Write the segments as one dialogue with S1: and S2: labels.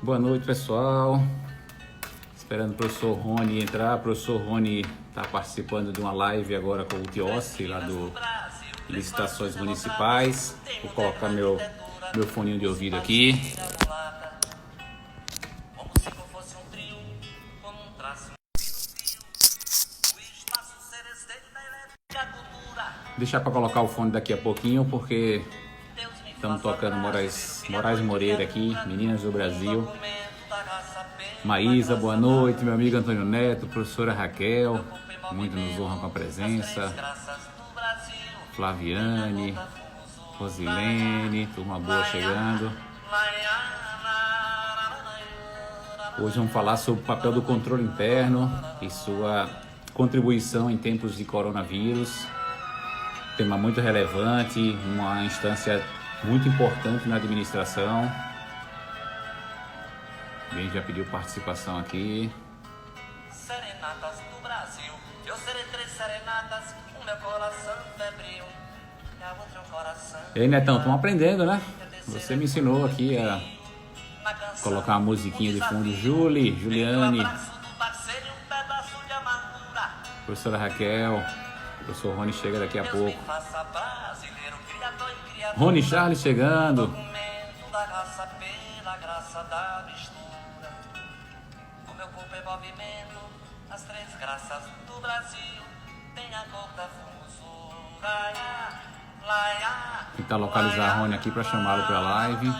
S1: Boa noite, pessoal. Esperando o professor Rony entrar. O professor Rony está participando de uma live agora com o Tiossi, lá do Licitações Municipais. Vou colocar meu foninho de ouvido aqui. Deixar para colocar o fone daqui a pouquinho, porque estamos tocando Moraes Moreira aqui, Meninas do Brasil. Maísa, boa noite, meu amigo Antônio Neto, professora Raquel, muito nos honram com a presença. Flaviane, Rosilene, turma boa chegando. Hoje vamos falar sobre o papel do controle interno e sua contribuição em tempos de coronavírus. Tema muito relevante, uma instância muito importante na administração. Alguém já pediu participação aqui. Serenatas do Brasil, eu serei 3 serenatas, o meu coração febril, e a outra um coração. E aí, Netão, estamos aprendendo, né? Você me ensinou aqui a colocar uma musiquinha de fundo. Juliane, professora Raquel, o professor Rony chega daqui a pouco. Rony Charles chegando. Movimento, as 3 graças do Brasil, tem a cor da formosura. Tentar localizar Rony aqui para chamá-lo para a live.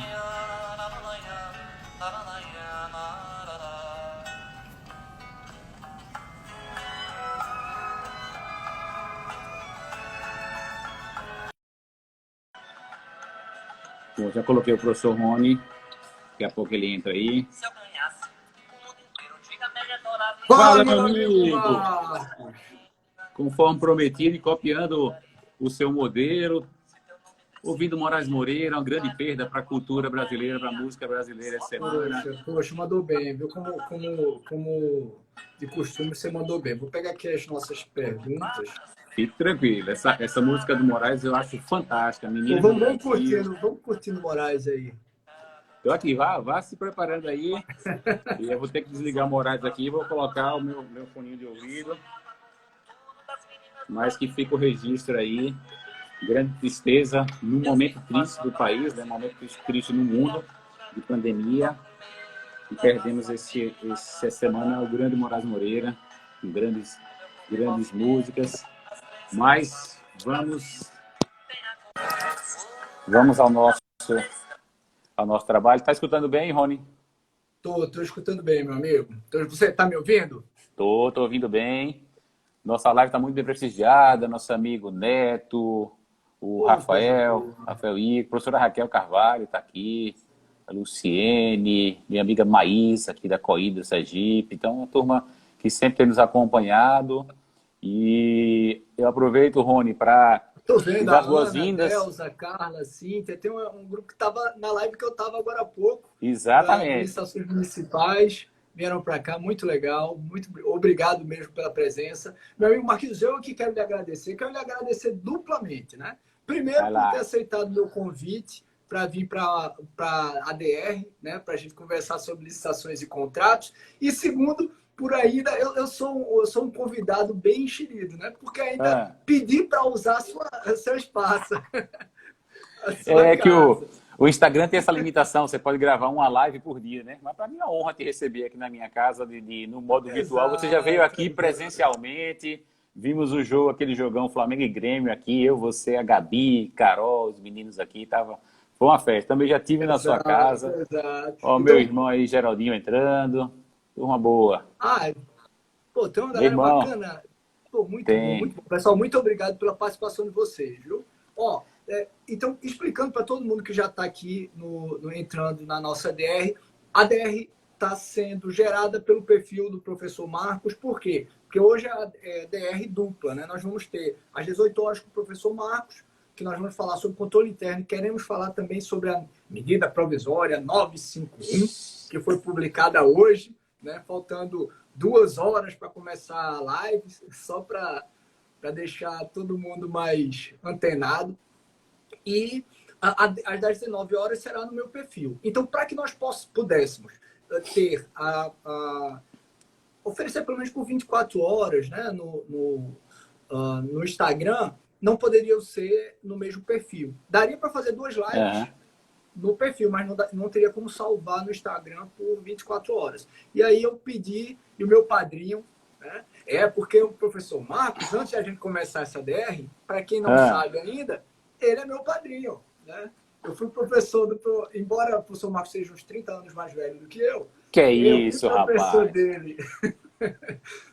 S1: Bom, já coloquei o professor Rony, daqui a pouco ele entra aí. Fala, meu amigo! Conforme prometido e copiando o seu modelo, ouvindo Moraes Moreira, uma grande perda para a cultura brasileira, para a música brasileira essa semana.
S2: Poxa, mandou bem, viu? Como de costume você mandou bem. Vou pegar aqui as nossas perguntas.
S1: Fique tranquilo, essa música do Moraes eu acho fantástica. Menina,
S2: vamos curtindo Moraes aí.
S1: Tô aqui, vá se preparando aí. E eu vou ter que desligar o Moraes aqui, vou colocar o meu foninho de ouvido. Mas que fica o registro aí. Grande tristeza num momento triste do país, né? Momento triste no mundo, de pandemia. E perdemos essa semana o grande Moraes Moreira, com grandes músicas. Mas vamos ao nosso trabalho. Tá escutando bem, Rony?
S2: Tô escutando bem, meu amigo. Você tá me ouvindo?
S1: Tô ouvindo bem. Nossa live tá muito bem prestigiada. Nosso amigo Neto, o Rafael Ico, professora Raquel Carvalho tá aqui, a Luciene, minha amiga Maísa, aqui da Coída, Sergipe. Então, uma turma que sempre tem nos acompanhado. E eu aproveito, Rony, para
S2: tô vendo a
S1: boas-vindas.
S2: Elza, Carla, Cíntia, tem um grupo que estava na live que eu estava agora há pouco.
S1: Exatamente.
S2: Licitações Municipais, vieram para cá, muito legal, muito obrigado mesmo pela presença. Meu amigo Marquinhos, eu aqui quero lhe agradecer duplamente, né? Primeiro, por ter aceitado o meu convite para vir para a ADR, né? Para a gente conversar sobre licitações e contratos. E segundo, por ainda, eu sou um convidado bem enxerido, né? Porque ainda pedi para usar seu espaço.
S1: Que o Instagram tem essa limitação, você pode gravar uma live por dia, né? Mas para mim é uma honra te receber aqui na minha casa, no modo virtual. Você já veio aqui presencialmente, vimos o jogo, aquele jogão Flamengo e Grêmio aqui, eu, você, a Gabi, Carol, os meninos aqui, foi uma festa. Também já estive na sua casa.
S2: Exato.
S1: Ó, meu irmão aí, Geraldinho, entrando. Turma boa.
S2: Tem uma galera bacana. Muito bom. Pessoal, muito obrigado pela participação de vocês, viu? Então, explicando para todo mundo que já está aqui entrando na nossa ADR, a ADR está sendo gerada pelo perfil do professor Marcos. Por quê? Porque hoje é DR dupla, né? Nós vamos ter às 18 horas com o professor Marcos, que nós vamos falar sobre controle interno, e queremos falar também sobre a medida provisória 951, que foi publicada hoje, né? Faltando 2 horas para começar a live, só para deixar todo mundo mais antenado. E às 19 horas será no meu perfil. Então, para que nós pudéssemos ter oferecer pelo menos por 24 horas, né, no Instagram, não poderiam ser no mesmo perfil. Daria para fazer 2 lives no perfil, mas não teria como salvar no Instagram por 24 horas. E aí eu pedi, e o meu padrinho, né, porque o professor Marcos, antes de a gente começar essa DR, para quem não sabe ainda, ele é meu padrinho, né? Eu fui professor embora o professor Marcos seja uns 30 anos mais velho do que eu
S1: isso,
S2: fui professor
S1: rapaz?
S2: dele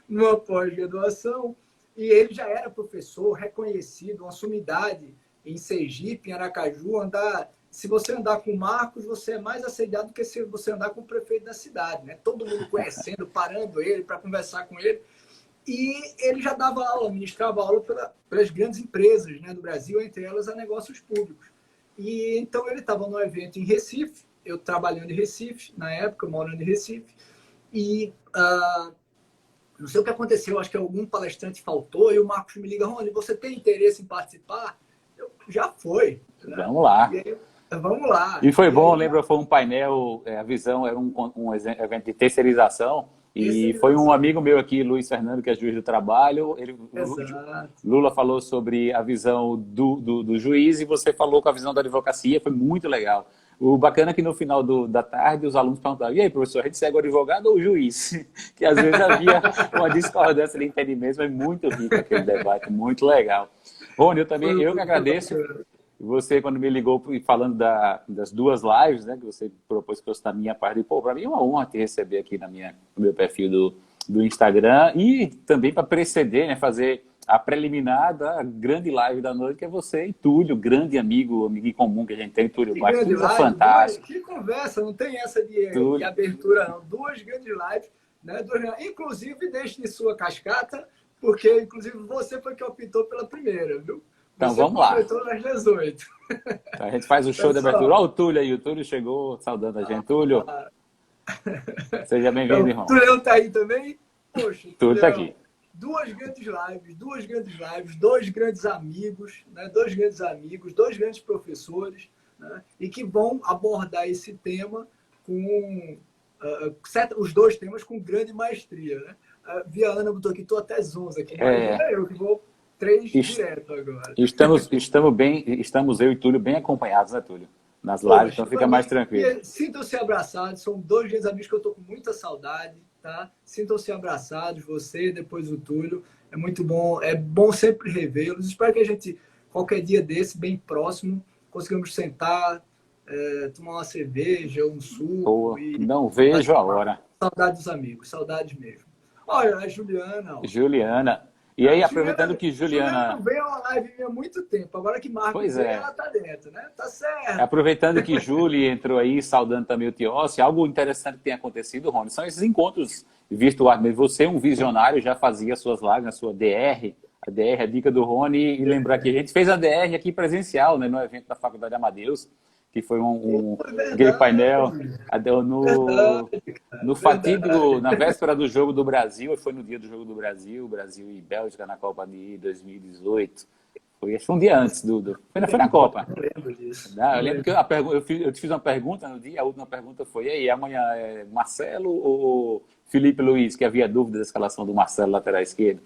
S2: numa pós-graduação, e ele já era professor reconhecido, uma sumidade em Sergipe, em Aracaju. Se você andar com o Marcos, você é mais assediado do que se você andar com o prefeito da cidade, né? Todo mundo conhecendo, parando ele para conversar com ele. E ele já dava aula, ministrava aula pelas grandes empresas, né, do Brasil, entre elas a negócios públicos. E então ele estava no evento em Recife, eu trabalhando em Recife, na época, morando em Recife, e não sei o que aconteceu, acho que algum palestrante faltou, e o Marcos me liga: Rony, você tem interesse em participar? Já foi. Né?
S1: Vamos lá.
S2: Aí, vamos lá.
S1: E foi bom, lembra, foi um painel, a visão era um evento de terceirização, e foi um amigo meu aqui, Luiz Fernando, que é juiz do trabalho. Lula falou sobre a visão do juiz e você falou com a visão da advocacia, foi muito legal. O bacana é que no final da tarde os alunos perguntavam: e aí, professor, a gente segue o advogado ou o juiz? Que às vezes havia uma discordância de entendimento, mas muito rico aquele debate, muito legal. Rony, eu que agradeço. Você, quando me ligou falando das 2 lives, né, que você propôs que fosse da minha parte, para mim é uma honra te receber aqui no meu perfil do Instagram, e também para preceder, né, fazer a preliminar da grande live da noite, que é você e Túlio, grande amigo em comum que a gente tem, Túlio Baixo, tudo live, fantástico.
S2: Que conversa, não tem essa de abertura, não. 2 grandes lives, né, inclusive deixe de sua cascata, porque inclusive você foi que optou pela primeira, viu?
S1: Então, vamos lá.
S2: Às 18.
S1: Então, a gente faz o show de abertura. Olha o Túlio aí. O Túlio chegou saudando a gente. Túlio, seja bem-vindo, irmão.
S2: O Túlio está aí também? Poxa,
S1: Túlio está aqui.
S2: 2 grandes lives, 2 grandes amigos, né? 2 grandes amigos, 2 grandes professores, né? E que vão abordar esse tema com... os 2 temas com grande maestria, né? Viana botou aqui, estou até zonza aqui. Eu que vou... 3 direto agora.
S1: Estamos eu e Túlio bem acompanhados, né, Túlio? Nas lives, então fica mais tranquilo.
S2: Sintam-se abraçados, são 2 grandes amigos que eu estou com muita saudade, tá? Sintam-se abraçados, você, depois o Túlio. É muito bom, é bom sempre revê-los. Espero que a gente, qualquer dia desse, bem próximo, consigamos sentar, tomar uma cerveja, um suco.
S1: Não vejo a hora.
S2: Saudade dos amigos, saudade mesmo. Olha, a Juliana.
S1: Juliana. E aí, aproveitando que Juliana
S2: não veio a live há muito tempo, agora que Marcos veio, ela tá dentro, né? Tá certo.
S1: Aproveitando que Júlia entrou aí, saudando também o Tiossi, algo interessante que tem acontecido, Rony, são esses encontros virtuais. Você, um visionário, já fazia suas lives, a sua DR, a DR, a dica do Rony, e lembrar que a gente fez a DR aqui presencial, né, no evento da Faculdade Amadeus, que foi aquele painel no fatídico, na véspera do Jogo do Brasil, foi no dia do Jogo do Brasil, Brasil e Bélgica na Copa de 2018. Foi um dia antes foi na Copa.
S2: Eu lembro disso.
S1: Eu lembro que eu te fiz uma pergunta no dia, a última pergunta foi: e aí, amanhã é Marcelo ou Felipe Luiz, que havia dúvida da escalação do Marcelo, lateral esquerdo.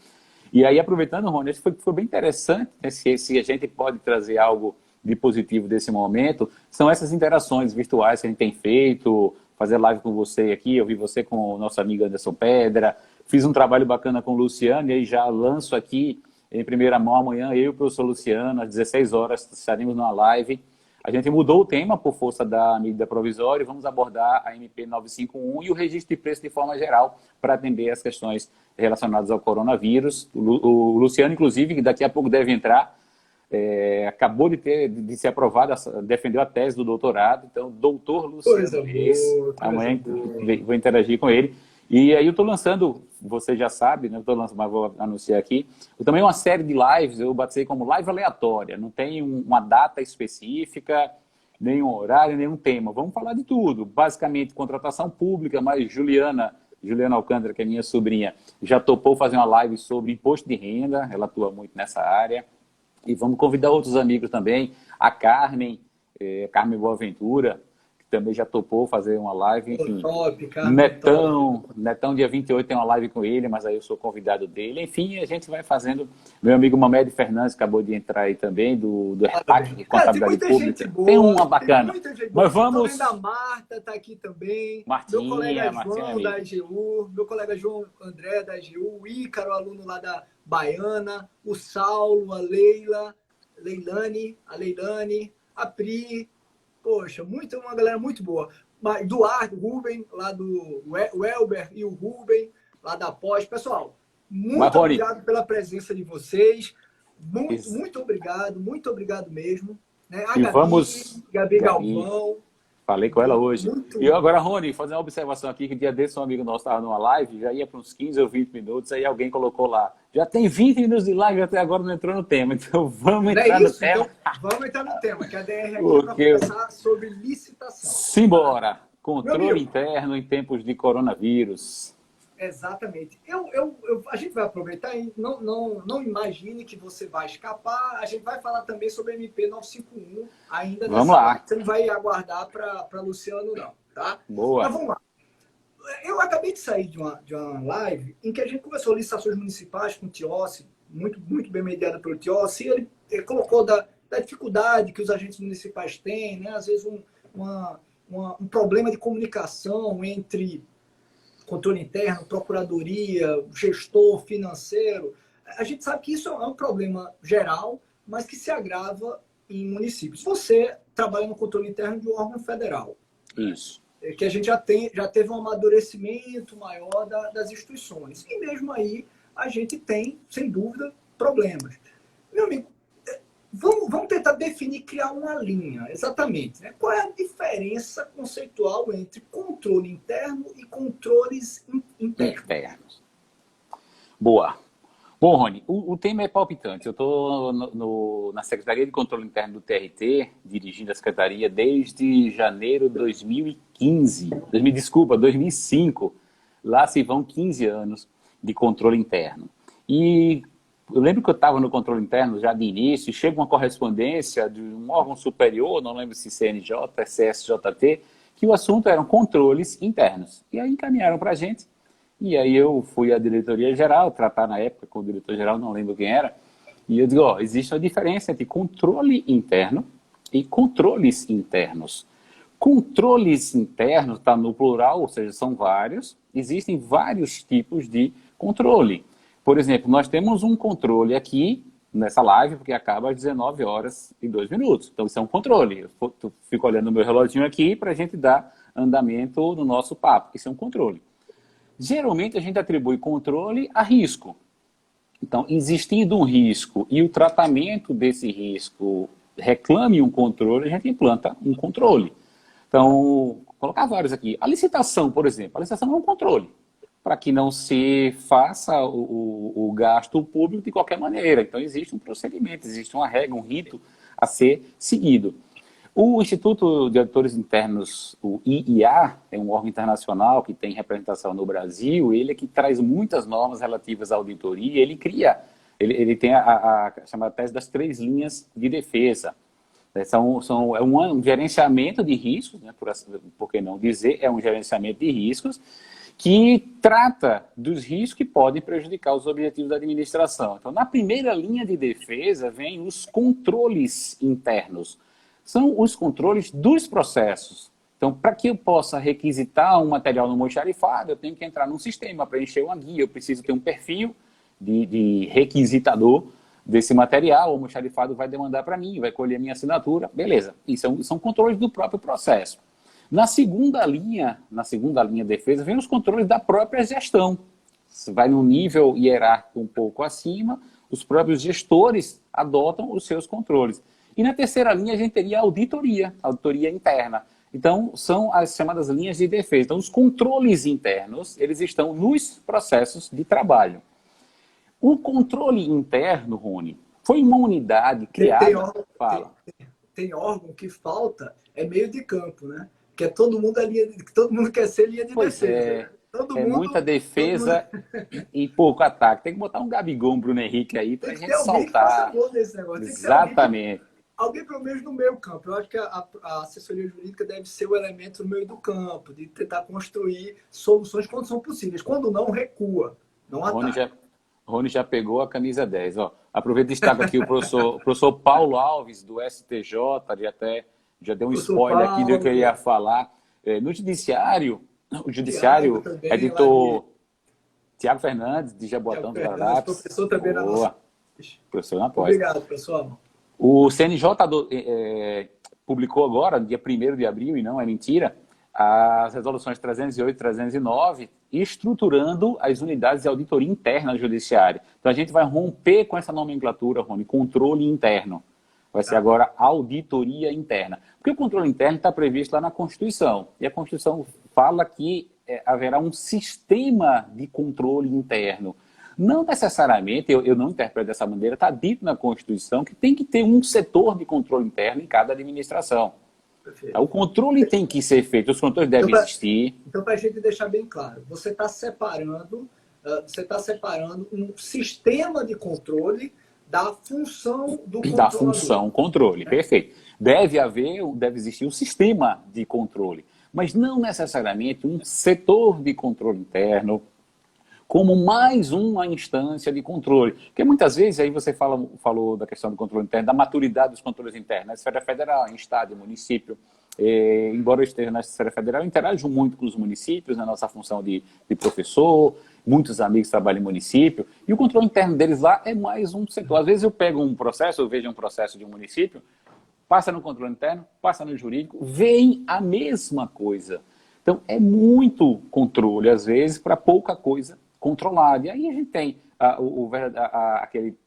S1: E aí, aproveitando, Rony, foi bem interessante, né, se a gente pode trazer algo de positivo desse momento, são essas interações virtuais que a gente tem feito, fazer live com você aqui, eu vi você com o nosso amigo Anderson Pedra, fiz um trabalho bacana com o Luciano, e aí já lanço aqui em primeira mão amanhã, eu e o professor Luciano, às 16 horas, estaremos numa live. A gente mudou o tema por força da medida provisória e vamos abordar a MP 951 e o registro de preço de forma geral para atender as questões relacionadas ao coronavírus. O Luciano, inclusive, que daqui a pouco deve entrar, acabou de ser aprovado, defendeu a tese do doutorado. Então, doutor Luciano Reis, amanhã vou interagir com ele. E aí eu estou lançando, você já sabe, né? Mas vou anunciar aqui, também uma série de lives, eu batizei como live aleatória, não tem uma data específica, nenhum horário, nenhum tema. Vamos falar de tudo, basicamente contratação pública, mas Juliana Alcântara, que é minha sobrinha, já topou fazer uma live sobre imposto de renda, ela atua muito nessa área. E vamos convidar outros amigos também, a Carmen Boaventura, que que também já topou fazer uma live, enfim.
S2: Top, cara,
S1: Netão, dia 28 tem uma live com ele, mas aí eu sou convidado dele. Enfim, a gente vai fazendo. Meu amigo Mamed Fernandes acabou de entrar aí também, do RPAC, de Contabilidade Pública. Tem uma bacana. Mas vamos...
S2: A Marta está aqui também.
S1: Martinha,
S2: meu colega João,
S1: da
S2: AGU. Meu colega João André, da AGU. O Ícaro, aluno lá da Baiana. O Saulo, a Leilane, a Pri. Poxa, uma galera muito boa. Duarte, Rubem, lá do Welber e o Rubem, lá da Pós. Pessoal, muito obrigado pela presença de vocês. Muito obrigado mesmo. Né? A Gabi Galvão.
S1: Falei com ela hoje. E agora, Rony, fazer uma observação aqui, que dia desse um amigo nosso estava numa live, já ia para uns 15 ou 20 minutos, aí alguém colocou lá, já tem 20 minutos de live, até agora não entrou no tema, então vamos entrar no tema.
S2: Então, vamos entrar no tema, que a DR aqui para conversar sobre licitação.
S1: Simbora! Controle interno em tempos de coronavírus.
S2: Exatamente. A gente vai aproveitar e não imagine que você vai escapar. A gente vai falar também sobre MP 951 ainda.
S1: Vamos lá.
S2: Você não vai aguardar para Luciano, não. Tá?
S1: Boa.
S2: Mas vamos lá. Eu acabei de sair de uma live em que a gente conversou licitações municipais com o Tiossi, muito bem mediada pelo Tiossi, e ele colocou da dificuldade que os agentes municipais têm, né? Às vezes um problema de comunicação entre controle interno, procuradoria, gestor financeiro. A gente sabe que isso é um problema geral, mas que se agrava em municípios. Você trabalha no controle interno de um órgão federal.
S1: Isso.
S2: Que a gente já teve um amadurecimento maior das instituições. E mesmo aí, a gente tem, sem dúvida, problemas. Meu amigo, vamos tentar definir, criar uma linha, exatamente. Né? Qual é a diferença conceitual entre controle interno e controles internos?
S1: Boa. Bom, Rony, o tema é palpitante. Eu estou na Secretaria de Controle Interno do TRT, dirigindo a Secretaria desde janeiro de 2005. Lá se vão 15 anos de controle interno. E eu lembro que eu estava no controle interno já de início, e chega uma correspondência de um órgão superior, não lembro se CNJ, CSJT, que o assunto eram controles internos. E aí encaminharam para a gente, e aí eu fui à diretoria geral, tratar na época com o diretor geral, não lembro quem era, e eu digo, existe uma diferença entre controle interno e controles internos. Controles internos está no plural, ou seja, são vários, existem vários tipos de controle. Por exemplo, nós temos um controle aqui, nessa live, porque acaba às 19h02. Então, isso é um controle. Eu fico olhando o meu reloginho aqui para a gente dar andamento no nosso papo. Isso é um controle. Geralmente, a gente atribui controle a risco. Então, existindo um risco e o tratamento desse risco reclame um controle, a gente implanta um controle. Então, vou colocar vários aqui. A licitação, por exemplo. A licitação é um controle, para que não se faça o gasto público de qualquer maneira. Então, existe um procedimento, existe uma regra, um rito a ser seguido. O Instituto de Auditores Internos, o IIA, é um órgão internacional que tem representação no Brasil, ele é que traz muitas normas relativas à auditoria, ele tem a chamada tese das 3 linhas de defesa. É um gerenciamento de riscos, né, por que não dizer, é um gerenciamento de riscos, que trata dos riscos que podem prejudicar os objetivos da administração. Então, na primeira linha de defesa, vem os controles internos. São os controles dos processos. Então, para que eu possa requisitar um material no almoxarifado, eu tenho que entrar num sistema, preencher uma guia, eu preciso ter um perfil de requisitador desse material, o almoxarifado vai demandar para mim, vai colher minha assinatura, beleza. Isso são controles do próprio processo. Na segunda linha de defesa, vem os controles da própria gestão. Você vai num nível hierárquico um pouco acima, os próprios gestores adotam os seus controles. E na terceira linha, a gente teria a auditoria interna. Então, são as chamadas linhas de defesa. Então, os controles internos, eles estão nos processos de trabalho. O controle interno, Rony, foi uma unidade criada...
S2: Tem órgão que falta, é meio de campo, né? Que é todo mundo quer ser linha de defesa.
S1: Muita defesa e pouco ataque. Tem que botar um Gabigol, um Bruno Henrique aí para a gente soltar.
S2: Nesse negócio.
S1: Exatamente.
S2: alguém pelo menos no meio campo. Eu acho que a assessoria jurídica deve ser o elemento no meio do campo, de tentar construir soluções quando são possíveis. Quando não, recua, não ataca.
S1: Rony já pegou a camisa 10. Ó. Aproveito e destaco aqui o professor Paulo Alves, do STJ, já deu um spoiler aqui do que eu ia falar. No Judiciário, o Judiciário, editor Tiago Fernandes, de Jaboatão do Guararapes.
S2: Professor também na nossa.
S1: Professor na pós.
S2: Obrigado, pessoal.
S1: O CNJ publicou agora, dia 1º de abril, e não é mentira, as resoluções 308 e 309, estruturando as unidades de auditoria interna do Judiciário. Então, a gente vai romper com essa nomenclatura, Rony, controle interno. Vai ser agora auditoria interna. Porque o controle interno está previsto lá na Constituição. E a Constituição fala que haverá um sistema de controle interno. Não necessariamente, eu não interpreto dessa maneira, está dito na Constituição que tem que ter um setor de controle interno em cada administração. Perfeito. O controle tem que ser feito, os controles devem existir.
S2: Então, para a gente deixar bem claro, você está separando um sistema de controle da função do controle.
S1: Da função controle, perfeito. Deve existir um sistema de controle, mas não necessariamente um setor de controle interno, como mais uma instância de controle. Porque muitas vezes, aí você falou da questão do controle interno, da maturidade dos controles internos, na esfera federal, em estado e município. Embora eu esteja na esfera federal, eu interajo muito com os municípios, na nossa função de professor, muitos amigos trabalham em município, e o controle interno deles lá é mais um setor. Às vezes eu pego um processo, eu vejo um processo de um município, passa no controle interno, passa no jurídico, vem a mesma coisa. Então, é muito controle, às vezes, para pouca coisa controlado. E aí a gente tem aquele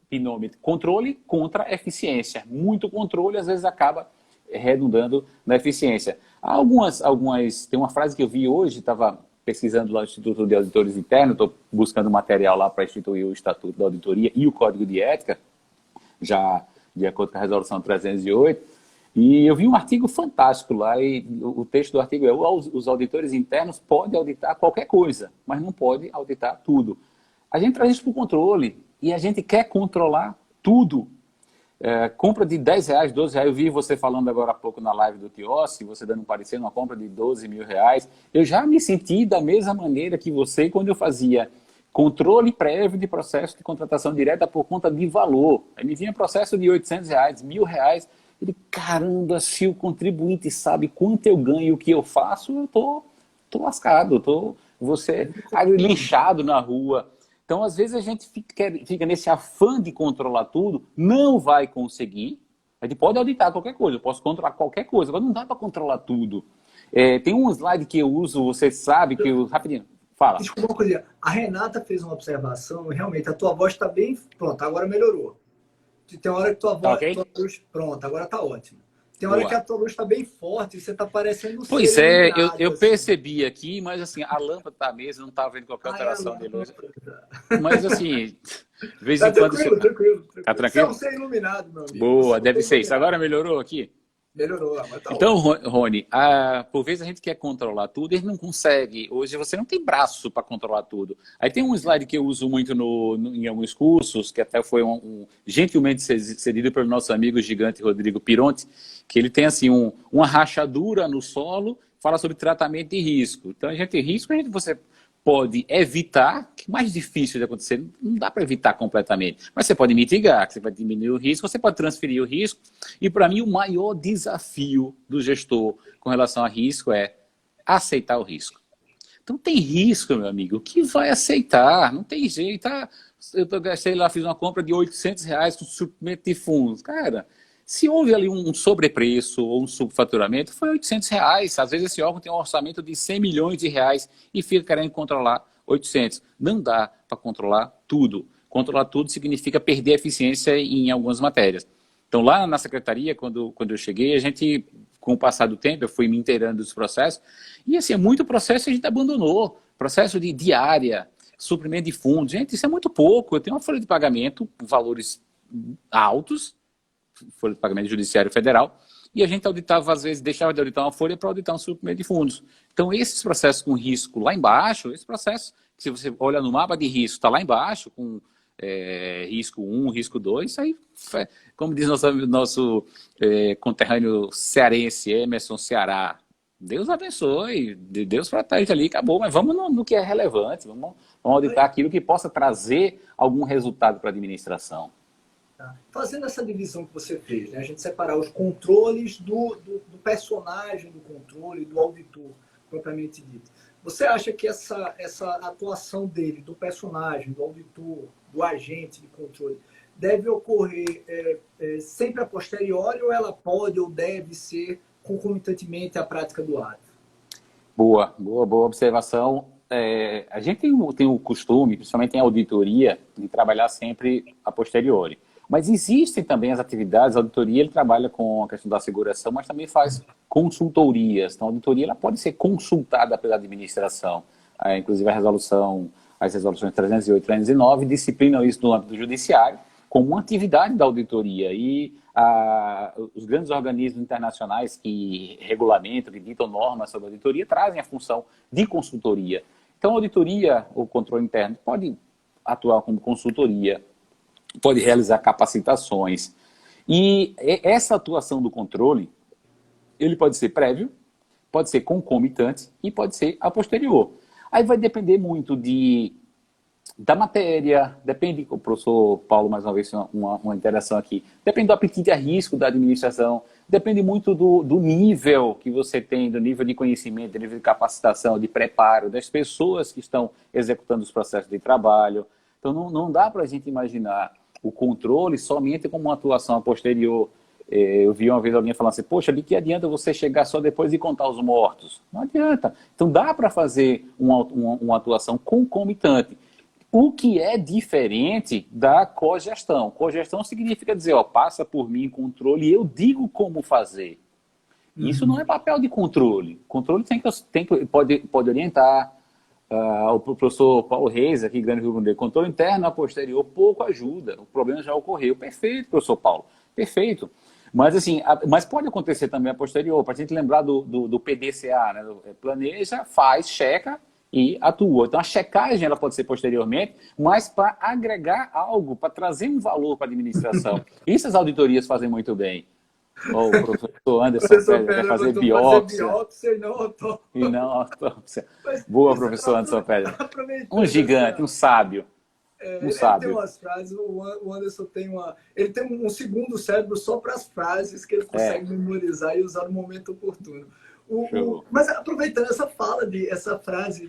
S1: binômio de controle contra eficiência. Muito controle, às vezes, acaba redundando na eficiência. Tem uma frase que eu vi hoje, estava pesquisando lá no Instituto de Auditores Internos, estou buscando material lá para instituir o Estatuto da Auditoria e o Código de Ética, já de acordo com a Resolução 308, e eu vi um artigo fantástico lá, e o texto do artigo é: os auditores internos podem auditar qualquer coisa, mas não podem auditar tudo. A gente traz isso para o controle, e a gente quer controlar tudo. Compra de R$10, R$12, eu vi você falando agora há pouco na live do Tiossi, você dando um parecer numa compra de R$12 mil. Eu já me senti da mesma maneira que você quando eu fazia controle prévio de processo de contratação direta por conta de valor. Aí me vinha processo de R$800, R$1.000, ele, caramba, se o contribuinte sabe quanto eu ganho e o que eu faço, eu tô lascado, você linchado na rua. Então, às vezes, a gente fica nesse afã de controlar tudo, não vai conseguir. A gente pode auditar qualquer coisa, eu posso controlar qualquer coisa, mas não dá para controlar tudo. Tem um slide que eu uso, você sabe que eu... Rapidinho, fala.
S2: Desculpa uma coisa. A Renata fez uma observação, e realmente, a tua voz está bem... Pronto, agora melhorou. Tem hora que tua voz...
S1: Okay?
S2: Tua luz... Pronto, agora está ótimo. Tem hora que a tua luz está bem forte e você está parecendo...
S1: Pois é, eu percebi aqui, mas assim, a lâmpada está mesmo, não estava vendo qualquer alteração de luz. Mas assim, de vez em quando...
S2: Tranquilo.
S1: Tá tranquilo?
S2: Você é iluminado, meu amigo.
S1: Boa, deve ser isso. Agora melhorou aqui?
S2: Melhorou, mas tá
S1: então, Rony, por vezes a gente quer controlar tudo e a gente não consegue. Hoje você não tem braço para controlar tudo. Aí tem um slide que eu uso muito em alguns cursos, que até foi gentilmente cedido pelo nosso amigo gigante Rodrigo Pironte, que ele tem assim uma rachadura no solo, fala sobre tratamento de risco. Então, você pode evitar, que é mais difícil de acontecer, não dá para evitar completamente, mas você pode mitigar, você vai diminuir o risco, você pode transferir o risco, e para mim o maior desafio do gestor com relação a risco é aceitar o risco. Então tem risco, meu amigo, que vai aceitar, não tem jeito. Fiz uma compra de R$800 com suprimento de fundos, cara... Se houve ali um sobrepreço ou um subfaturamento, foi R$800. Às vezes esse órgão tem um orçamento de R$100 milhões e fica querendo controlar 800. Não dá para controlar tudo. Controlar tudo significa perder eficiência em algumas matérias. Então lá na secretaria, quando eu cheguei, a gente, com o passar do tempo, eu fui me inteirando dos processos, e assim, muito processo a gente abandonou. Processo de diária, suprimento de fundos. Gente, isso é muito pouco. Eu tenho uma folha de pagamento, valores altos, folha de pagamento judiciário federal, e a gente auditava, às vezes, deixava de auditar uma folha para auditar um suprimento de fundos. Então, esses processos com risco lá embaixo, esse processo, se você olha no mapa de risco, está lá embaixo, com risco 1, risco 2, isso aí, como diz nosso conterrâneo cearense, Emerson Ceará, Deus abençoe, Deus protege ali, acabou, mas vamos no que é relevante, vamos auditar aquilo que possa trazer algum resultado para a administração.
S2: Tá. Fazendo essa divisão que você fez, né? A gente separar os controles do personagem do controle, do auditor, propriamente dito. Você acha que essa atuação dele, do personagem, do auditor, do agente de controle, deve ocorrer sempre a posteriori ou ela pode ou deve ser concomitantemente à prática do ato?
S1: Boa observação. A gente tem o costume, principalmente em auditoria, de trabalhar sempre a posteriori. Mas existem também as atividades, a auditoria ele trabalha com a questão da asseguração, mas também faz consultorias. Então, a auditoria ela pode ser consultada pela administração. Inclusive, as resoluções 308 e 309 disciplinam isso no âmbito do judiciário como uma atividade da auditoria. E os grandes organismos internacionais que regulamentam, que ditam normas sobre a auditoria, trazem a função de consultoria. Então, a auditoria, o controle interno, pode atuar como consultoria, pode realizar capacitações. E essa atuação do controle, ele pode ser prévio, pode ser concomitante e pode ser a posterior. Aí vai depender muito da matéria, depende, o professor Paulo, mais uma vez, uma interação aqui, depende do apetite a risco da administração, depende muito do nível que você tem, do nível de conhecimento, do nível de capacitação, de preparo das pessoas que estão executando os processos de trabalho. Então, não dá para a gente imaginar o controle somente como uma atuação a posterior. Eu vi uma vez alguém falando assim, poxa, de que adianta você chegar só depois de contar os mortos? Não adianta. Então, dá para fazer uma atuação concomitante. O que é diferente da cogestão. Cogestão significa dizer, passa por mim controle e eu digo como fazer. Isso não é papel de controle. Controle pode orientar. O professor Paulo Reis, aqui em Grande Rio Grande, controle interno a posterior pouco ajuda. O problema já ocorreu. Perfeito, professor Paulo. Perfeito. Mas, assim, mas pode acontecer também a posterior. Para a gente lembrar do PDCA, né? Planeja, faz, checa e atua. Então, a checagem ela pode ser posteriormente, mas para agregar algo, para trazer um valor para a administração. Isso as auditorias fazem muito bem. O professor Anderson vai fazer biópsia e não autópsia. Boa, professor Anderson Pedro. Um gigante, um sábio.
S2: Ele tem umas frases, o Anderson ele tem um segundo cérebro só para as frases que ele consegue memorizar e usar no momento oportuno. Mas aproveitando essa frase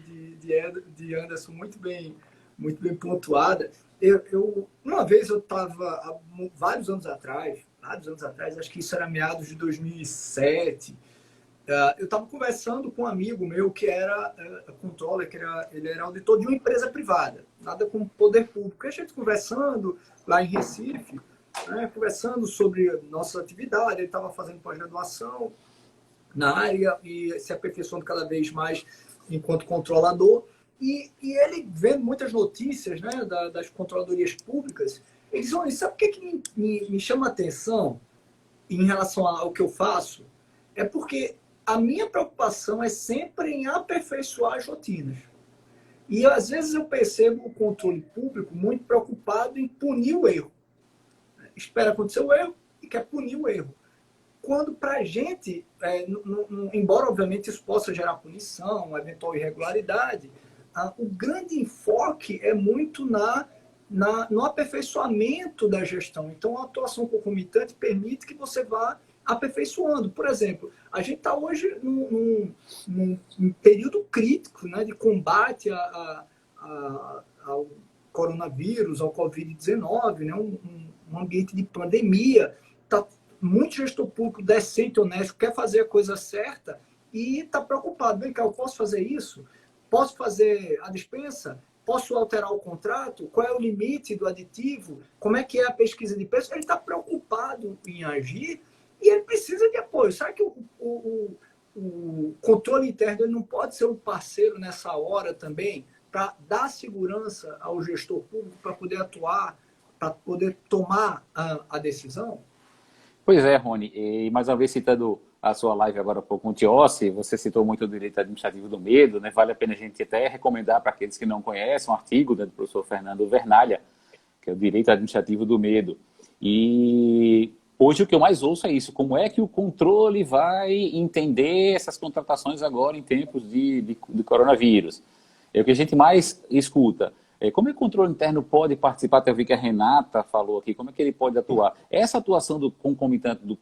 S2: de Anderson muito bem pontuada, uma vez eu estava, vários anos atrás, acho que isso era meados de 2007, eu estava conversando com um amigo meu que era controller, ele era auditor de uma empresa privada, nada com poder público. E a gente conversando lá em Recife, né, conversando sobre nossa atividade, ele estava fazendo pós-graduação na área e se aperfeiçoando cada vez mais enquanto controlador. E ele vendo muitas notícias, né, das controladorias públicas, ele diz, olha, sabe o que me chama a atenção em relação ao que eu faço? É porque a minha preocupação é sempre em aperfeiçoar as rotinas. E às vezes eu percebo o controle público muito preocupado em punir o erro. Espera acontecer o erro e quer punir o erro. Quando para a gente, embora obviamente isso possa gerar punição, uma eventual irregularidade, o grande enfoque é muito no aperfeiçoamento da gestão. Então, a atuação concomitante permite que você vá aperfeiçoando. Por exemplo, a gente está hoje num período crítico, né, de combate ao coronavírus, ao Covid-19, né, um ambiente de pandemia. Tá muito gestor público decente, honesto, quer fazer a coisa certa e está preocupado. Vem cá, eu posso fazer isso? Posso fazer a dispensa? Posso alterar o contrato? Qual é o limite do aditivo? Como é que é a pesquisa de preço? Ele está preocupado em agir e ele precisa de apoio. Será que o controle interno ele não pode ser um parceiro nessa hora também para dar segurança ao gestor público para poder atuar, para poder tomar a decisão?
S1: Pois é, Rony. E mais uma vez citando a sua live agora com o Tiossi, você citou muito o direito administrativo do medo, né? Vale a pena a gente até recomendar para aqueles que não conhecem um artigo, né, do professor Fernando Vernalha, que é o direito administrativo do medo. E hoje o que eu mais ouço é isso, como é que o controle vai entender essas contratações agora em tempos de coronavírus? É o que a gente mais escuta. Como é que o controle interno pode participar? Até eu vi que a Renata falou aqui, como é que ele pode atuar? Essa atuação do concomitante do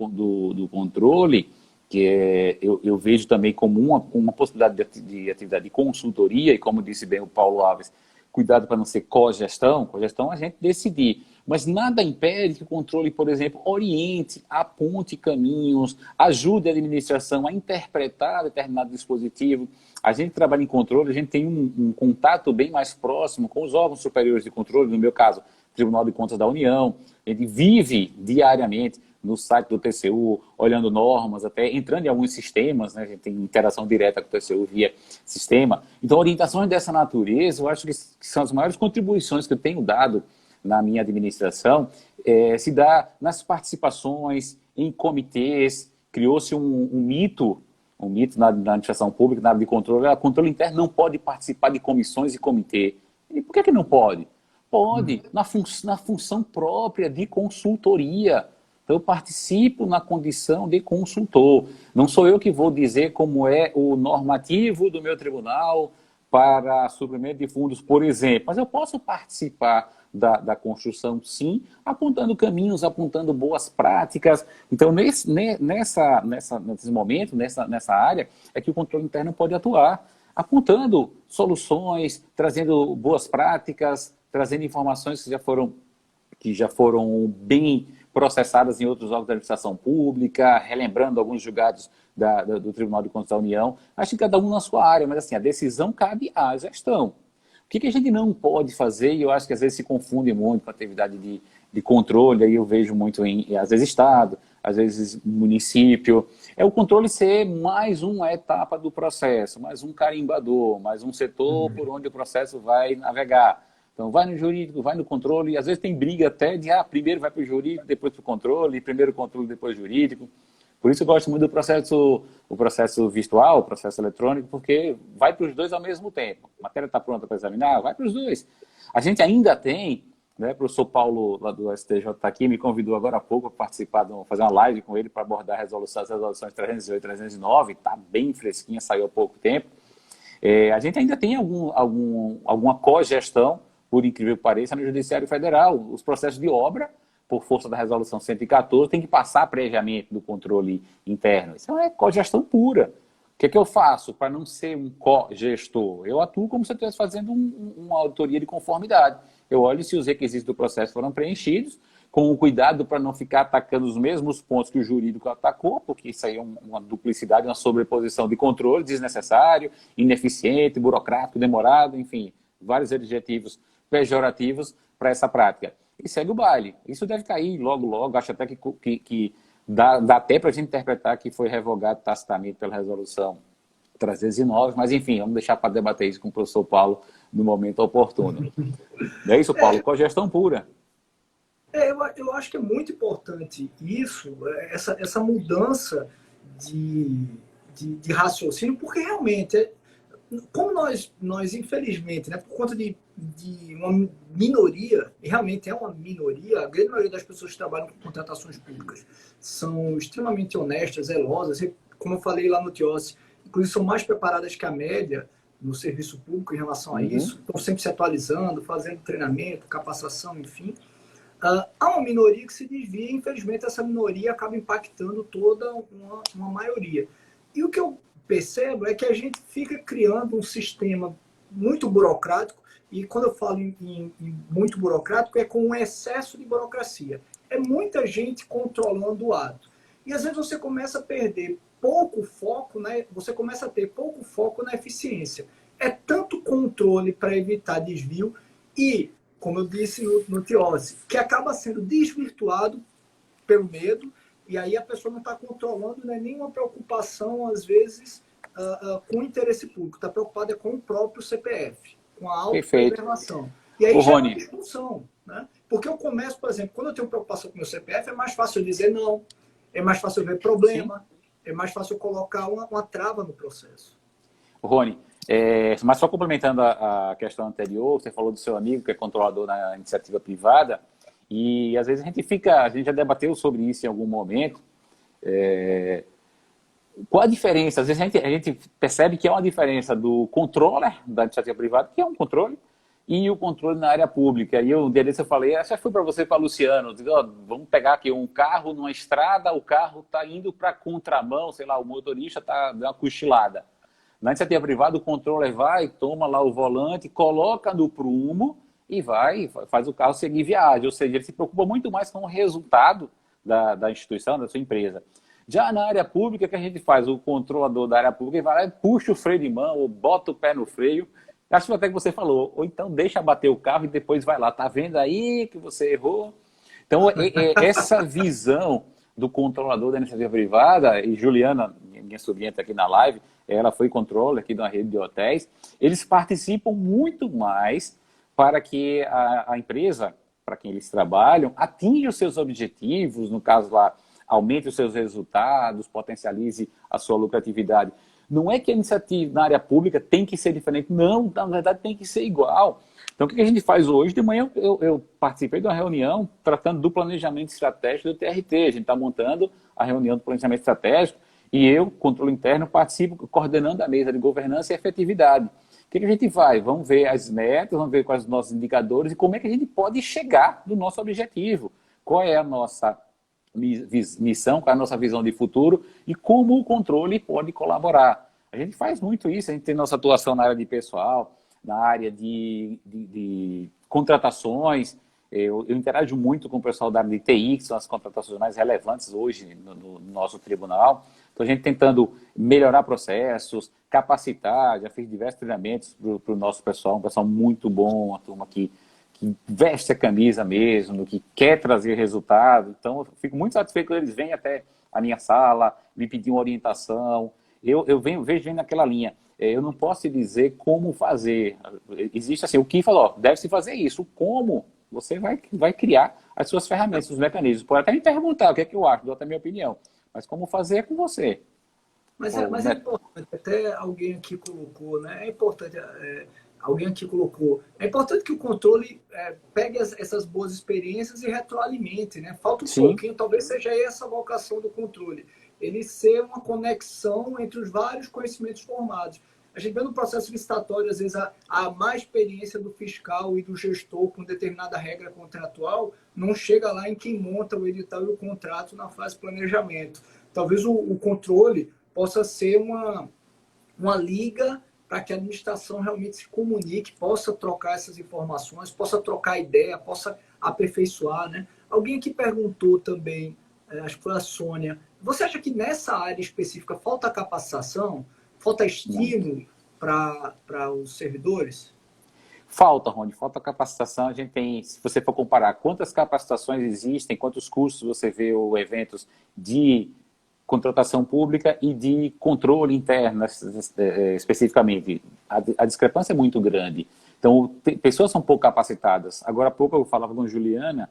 S1: controle, eu vejo também como uma possibilidade de atividade de consultoria, e como disse bem o Paulo Alves, cuidado para não ser cogestão a gente decidir. Mas nada impede que o controle, por exemplo, oriente, aponte caminhos, ajude a administração a interpretar determinado dispositivo. A gente trabalha em controle, a gente tem um contato bem mais próximo com os órgãos superiores de controle, no meu caso, Tribunal de Contas da União. A gente vive diariamente no site do TCU, olhando normas, até entrando em alguns sistemas, né? A gente tem interação direta com o TCU via sistema. Então, orientações dessa natureza, eu acho que são as maiores contribuições que eu tenho dado na minha administração, se dá nas participações, em comitês. Criou-se um mito na administração pública, na área de controle. O controle interno não pode participar de comissões e comitê. E por que não pode? Pode, na função própria de consultoria. Então, eu participo na condição de consultor. Não sou eu que vou dizer como é o normativo do meu tribunal para suprimento de fundos, por exemplo. Mas eu posso participar da construção, sim, apontando caminhos, apontando boas práticas. Então, nesse momento, nessa área, é que o controle interno pode atuar, apontando soluções, trazendo boas práticas, trazendo informações que já foram bem processadas em outros órgãos da administração pública, relembrando alguns julgados do Tribunal de Contas da União. Acho que cada um na sua área, mas assim, a decisão cabe à gestão. O que a gente não pode fazer, e eu acho que às vezes se confunde muito com a atividade de controle, aí eu vejo muito às vezes Estado, às vezes município, é o controle ser mais uma etapa do processo, mais um carimbador, mais um setor por onde o processo vai navegar. Então, vai no jurídico, vai no controle, e às vezes tem briga até de, primeiro vai para o jurídico, depois para o controle, primeiro o controle, depois o jurídico. Por isso eu gosto muito do processo virtual, o processo eletrônico, porque vai para os dois ao mesmo tempo. A matéria está pronta para examinar, vai para os dois. A gente ainda tem, né, o professor Paulo, lá do STJ, está aqui, me convidou agora há pouco para participar, fazer uma live com ele para abordar as resoluções 308 e 309, está bem fresquinha, saiu há pouco tempo. A gente ainda tem alguma cogestão, por incrível que pareça, no Judiciário Federal. Os processos de obra, por força da resolução 114, tem que passar previamente do controle interno. Isso é cogestão pura. O que eu faço para não ser um cogestor? Eu atuo como se eu estivesse fazendo uma auditoria de conformidade. Eu olho se os requisitos do processo foram preenchidos, com o cuidado para não ficar atacando os mesmos pontos que o jurídico atacou, porque isso aí é uma duplicidade, uma sobreposição de controle desnecessário, ineficiente, burocrático, demorado, enfim, vários adjetivos pejorativos para essa prática. E segue o baile. Isso deve cair logo, logo. Acho até que dá até para a gente interpretar que foi revogado tacitamente pela resolução 309, mas enfim, vamos deixar para debater isso com o professor Paulo no momento oportuno. Não é isso, Paulo? Cogestão pura.
S2: Eu acho que é muito importante isso, essa mudança de raciocínio, porque realmente, como nós infelizmente, né, por conta de uma minoria, e realmente é uma minoria, a grande maioria das pessoas que trabalham com contratações públicas são extremamente honestas, zelosas, e, como eu falei lá no TIOS, inclusive são mais preparadas que a média no serviço público em relação a isso, estão sempre se atualizando, fazendo treinamento, capacitação, enfim. Há uma minoria que se desvia, e infelizmente essa minoria acaba impactando toda uma maioria. E o que eu percebo é que a gente fica criando um sistema muito burocrático, e quando eu falo em muito burocrático, é com um excesso de burocracia. É muita gente controlando o ato. E às vezes você começa a perder pouco foco, né? Você começa a ter pouco foco na eficiência. É tanto controle para evitar desvio e, como eu disse no TIOS, que acaba sendo desvirtuado pelo medo, e aí a pessoa não está controlando, né, nenhuma preocupação, às vezes, com o interesse público. Está preocupada com o próprio CPF, com a autopreservação. E aí já é uma disfunção, né? Porque eu começo, por exemplo, quando eu tenho preocupação com o meu CPF, é mais fácil eu dizer não, é mais fácil eu ver problema, é mais fácil eu colocar uma trava no processo.
S1: Rony, Mas só complementando a questão anterior, você falou do seu amigo que é controlador na iniciativa privada, e às vezes a gente já debateu sobre isso em algum momento. Qual a diferença? Às vezes a gente percebe que há uma diferença do controller da iniciativa privada, que é um controle, e o controle na área pública. E um dia desse eu falei, já foi para você, para Luciano, digo, vamos pegar aqui um carro numa estrada, o carro está indo para contramão, sei lá, o motorista está dando uma cochilada. Na iniciativa privada, o controller vai, toma lá o volante, coloca no prumo e faz o carro seguir viagem. Ou seja, ele se preocupa muito mais com o resultado da instituição, da sua empresa. Já na área pública, o que a gente faz? O controlador da área pública vai lá e puxa o freio de mão, ou bota o pé no freio. Acho que até que você falou, ou então deixa bater o carro e depois vai lá. Tá vendo aí que você errou? Então, essa visão do controlador da iniciativa privada, e Juliana, minha sobrinha está aqui na live, ela foi controller aqui de uma rede de hotéis, eles participam muito mais para que a empresa, para quem eles trabalham, atinja os seus objetivos, no caso lá, aumente os seus resultados, potencialize a sua lucratividade. Não é que a iniciativa na área pública tem que ser diferente, não, na verdade tem que ser igual. Então, o que a gente faz hoje? De manhã eu participei de uma reunião tratando do planejamento estratégico do TRT. A gente está montando a reunião do planejamento estratégico e eu, controle interno, participo coordenando a mesa de governança e efetividade. O que a gente vai? Vamos ver as metas, vamos ver quais os nossos indicadores e como é que a gente pode chegar no nosso objetivo. Qual é a nossa missão, qual é a nossa visão de futuro e como o controle pode colaborar. A gente faz muito isso, a gente tem nossa atuação na área de pessoal, na área de contratações. Eu interajo muito com o pessoal da área de TI, que são as contratações mais relevantes hoje no nosso tribunal. Então, a gente tentando melhorar processos, capacitar, já fiz diversos treinamentos para o nosso pessoal, um pessoal muito bom, uma turma que veste a camisa mesmo, que quer trazer resultado. Então, eu fico muito satisfeito quando eles vêm até a minha sala, me pedir uma orientação. Eu vejo naquela linha. Eu não posso te dizer como fazer. Existe assim, o que falou, deve-se fazer isso. Como você vai criar as suas ferramentas, os mecanismos. Pode até me perguntar o que é que eu acho, dou até a minha opinião. Mas como fazer é com você.
S2: Mas é importante, até alguém aqui colocou, né? É importante... Alguém aqui colocou. É importante que o controle pegue essas boas experiências e retroalimente, né? Falta um pouquinho, talvez seja essa a vocação do controle. Ele ser uma conexão entre os vários conhecimentos formados. A gente vê no processo licitatório, às vezes, a má experiência do fiscal e do gestor com determinada regra contratual não chega lá em quem monta o edital e o contrato na fase de planejamento. Talvez o controle possa ser uma liga para que a administração realmente se comunique, possa trocar essas informações, possa trocar ideia, possa aperfeiçoar, né? Alguém aqui perguntou também, acho que foi a Sônia, você acha que nessa área específica falta capacitação, falta estímulo para os servidores?
S1: Falta, Rony, falta capacitação. A gente tem, se você for comparar quantas capacitações existem, quantos cursos você vê ou eventos de contratação pública e de controle interno, especificamente. A discrepância é muito grande. Então, pessoas são pouco capacitadas. Agora há pouco eu falava com a Juliana,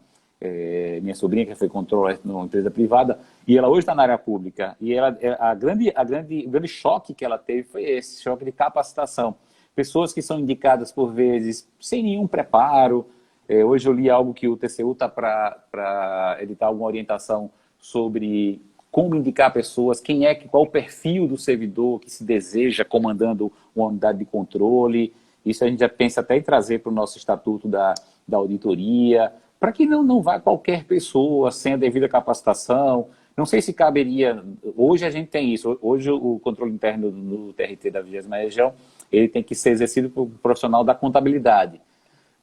S1: minha sobrinha, que foi controller numa empresa privada, e ela hoje está na área pública. E ela, o grande choque que ela teve foi esse choque de capacitação. Pessoas que são indicadas, por vezes, sem nenhum preparo. Hoje eu li algo que o TCU está para editar alguma orientação sobre como indicar pessoas, qual o perfil do servidor que se deseja comandando uma unidade de controle. Isso a gente já pensa até em trazer para o nosso estatuto da auditoria, para que não vá qualquer pessoa sem a devida capacitação. Não sei se caberia... Hoje a gente tem isso. Hoje o controle interno do TRT da 20ª região, ele tem que ser exercido por um profissional da contabilidade.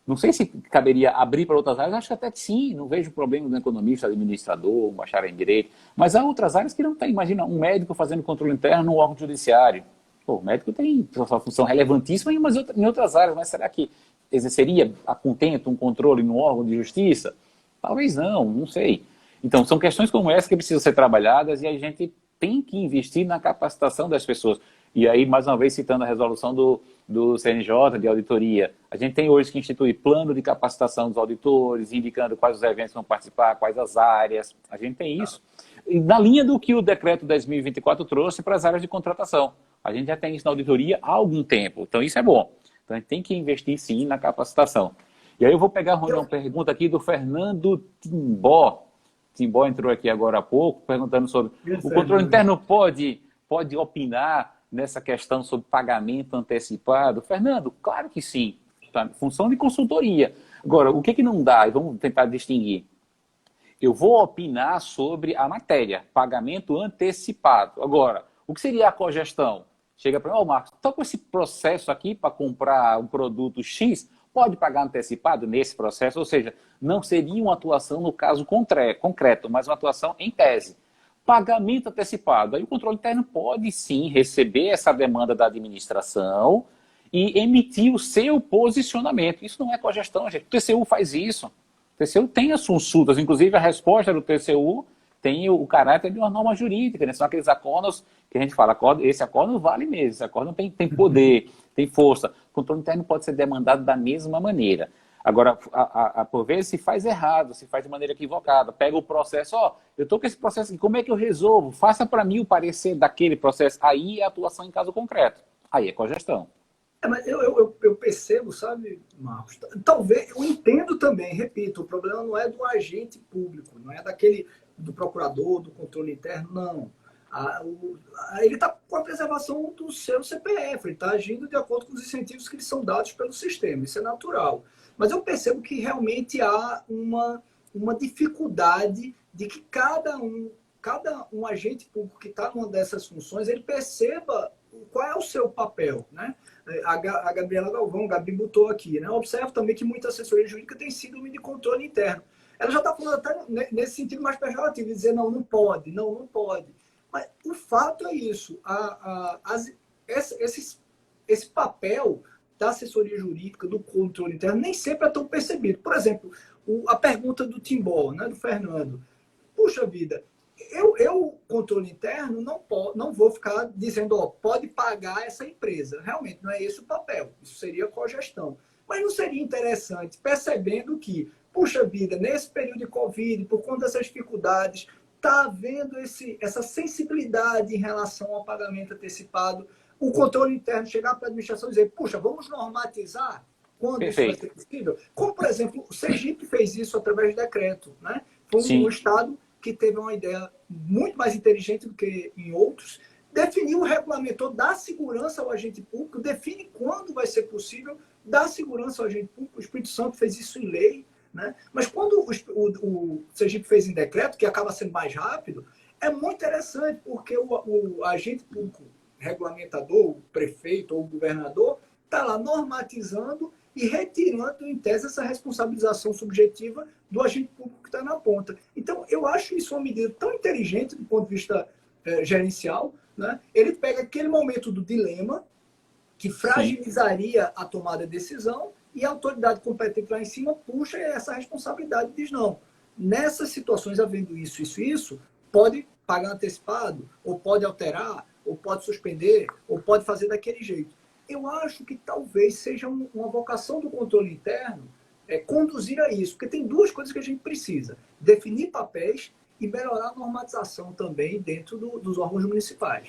S1: Não sei se caberia abrir para outras áreas, acho que até que sim, não vejo problema do economista, administrador, um bacharel em direito, mas há outras áreas que não tem. Imagina um médico fazendo controle interno no órgão judiciário. Pô, o médico tem sua função relevantíssima em outras áreas, mas será que exerceria a contento um controle no órgão de justiça? Talvez não sei. Então, são questões como essa que precisam ser trabalhadas e a gente tem que investir na capacitação das pessoas. E aí, mais uma vez, citando a resolução do CNJ de auditoria, a gente tem hoje que instituir plano de capacitação dos auditores, indicando quais os eventos vão participar, quais as áreas. A gente tem isso. E na linha do que o decreto 10.024 trouxe para as áreas de contratação. A gente já tem isso na auditoria há algum tempo, então isso é bom. Então a gente tem que investir sim na capacitação. E aí eu vou pegar uma pergunta aqui do Fernando Timbó. Timbó entrou aqui agora há pouco, perguntando sobre o controle interno pode opinar nessa questão sobre pagamento antecipado? Fernando, claro que sim. Tá? Função de consultoria. Agora, o que não dá? E vamos tentar distinguir. Eu vou opinar sobre a matéria, pagamento antecipado. Agora, o que seria a cogestão? Chega para mim, Marcos, estou com esse processo aqui para comprar um produto X, pode pagar antecipado nesse processo? Ou seja, não seria uma atuação no caso concreto, mas uma atuação em tese. Pagamento antecipado. Aí o controle interno pode sim receber essa demanda da administração e emitir o seu posicionamento. Isso não é cogestão, gente. O TCU faz isso. O TCU tem as consultas, inclusive a resposta do TCU tem o caráter de uma norma jurídica, né? São aqueles acórdãos que a gente fala, esse acórdão vale mesmo, esse acórdão tem poder, tem força. O controle interno pode ser demandado da mesma maneira. Agora, por vezes, se faz errado, se faz de maneira equivocada, pega o processo, eu estou com esse processo aqui, como é que eu resolvo? Faça para mim o parecer daquele processo. Aí é atuação em caso concreto. Aí é cogestão.
S2: Mas eu percebo, sabe, Marcos? Talvez, eu entendo também, repito, o problema não é do agente público, não é do procurador, do controle interno, não. Ele está com a preservação do seu CPF, ele está agindo de acordo com os incentivos que lhe são dados pelo sistema, isso é natural. Mas eu percebo que realmente há uma dificuldade de que cada um agente público que está numa dessas funções, ele perceba qual é o seu papel, né? A Gabriela Galvão, Gabi botou aqui, né? Eu observo também que muita assessoria jurídica tem síndrome de controle interno. Ela já está falando até nesse sentido mais pejorativo, de dizer não pode, não pode. Mas o fato é isso, esse papel da assessoria jurídica, do controle interno, nem sempre é tão percebido. Por exemplo, a pergunta do Timbó, né, do Fernando. Puxa vida, eu controle interno, não vou ficar dizendo, pode pagar essa empresa. Realmente, não é esse o papel. Isso seria cogestão. Mas não seria interessante, percebendo que, puxa vida, nesse período de Covid, por conta dessas dificuldades, está havendo essa sensibilidade em relação ao pagamento antecipado, o controle interno chegar para a administração e dizer, puxa, vamos normatizar quando isso vai ser possível? Como, por exemplo, o Sergipe fez isso através de decreto, né? Foi um estado que teve uma ideia muito mais inteligente do que em outros, definiu o regulamento, da segurança ao agente público, define quando vai ser possível dar segurança ao agente público. O Espírito Santo fez isso em lei, né? Mas quando o Sergipe fez em decreto, que acaba sendo mais rápido, é muito interessante, porque o agente público regulamentador, o prefeito ou o governador, está lá normatizando e retirando, em tese, essa responsabilização subjetiva do agente público que está na ponta. Então, eu acho isso uma medida tão inteligente do ponto de vista gerencial, né? Ele pega aquele momento do dilema, que fragilizaria a tomada de decisão, e a autoridade competente lá em cima puxa essa responsabilidade e diz, não, nessas situações havendo isso, pode pagar antecipado, ou pode alterar, ou pode suspender, ou pode fazer daquele jeito. Eu acho que talvez seja uma vocação do controle interno conduzir a isso, porque tem duas coisas que a gente precisa: definir papéis e melhorar a normatização também dentro dos órgãos municipais.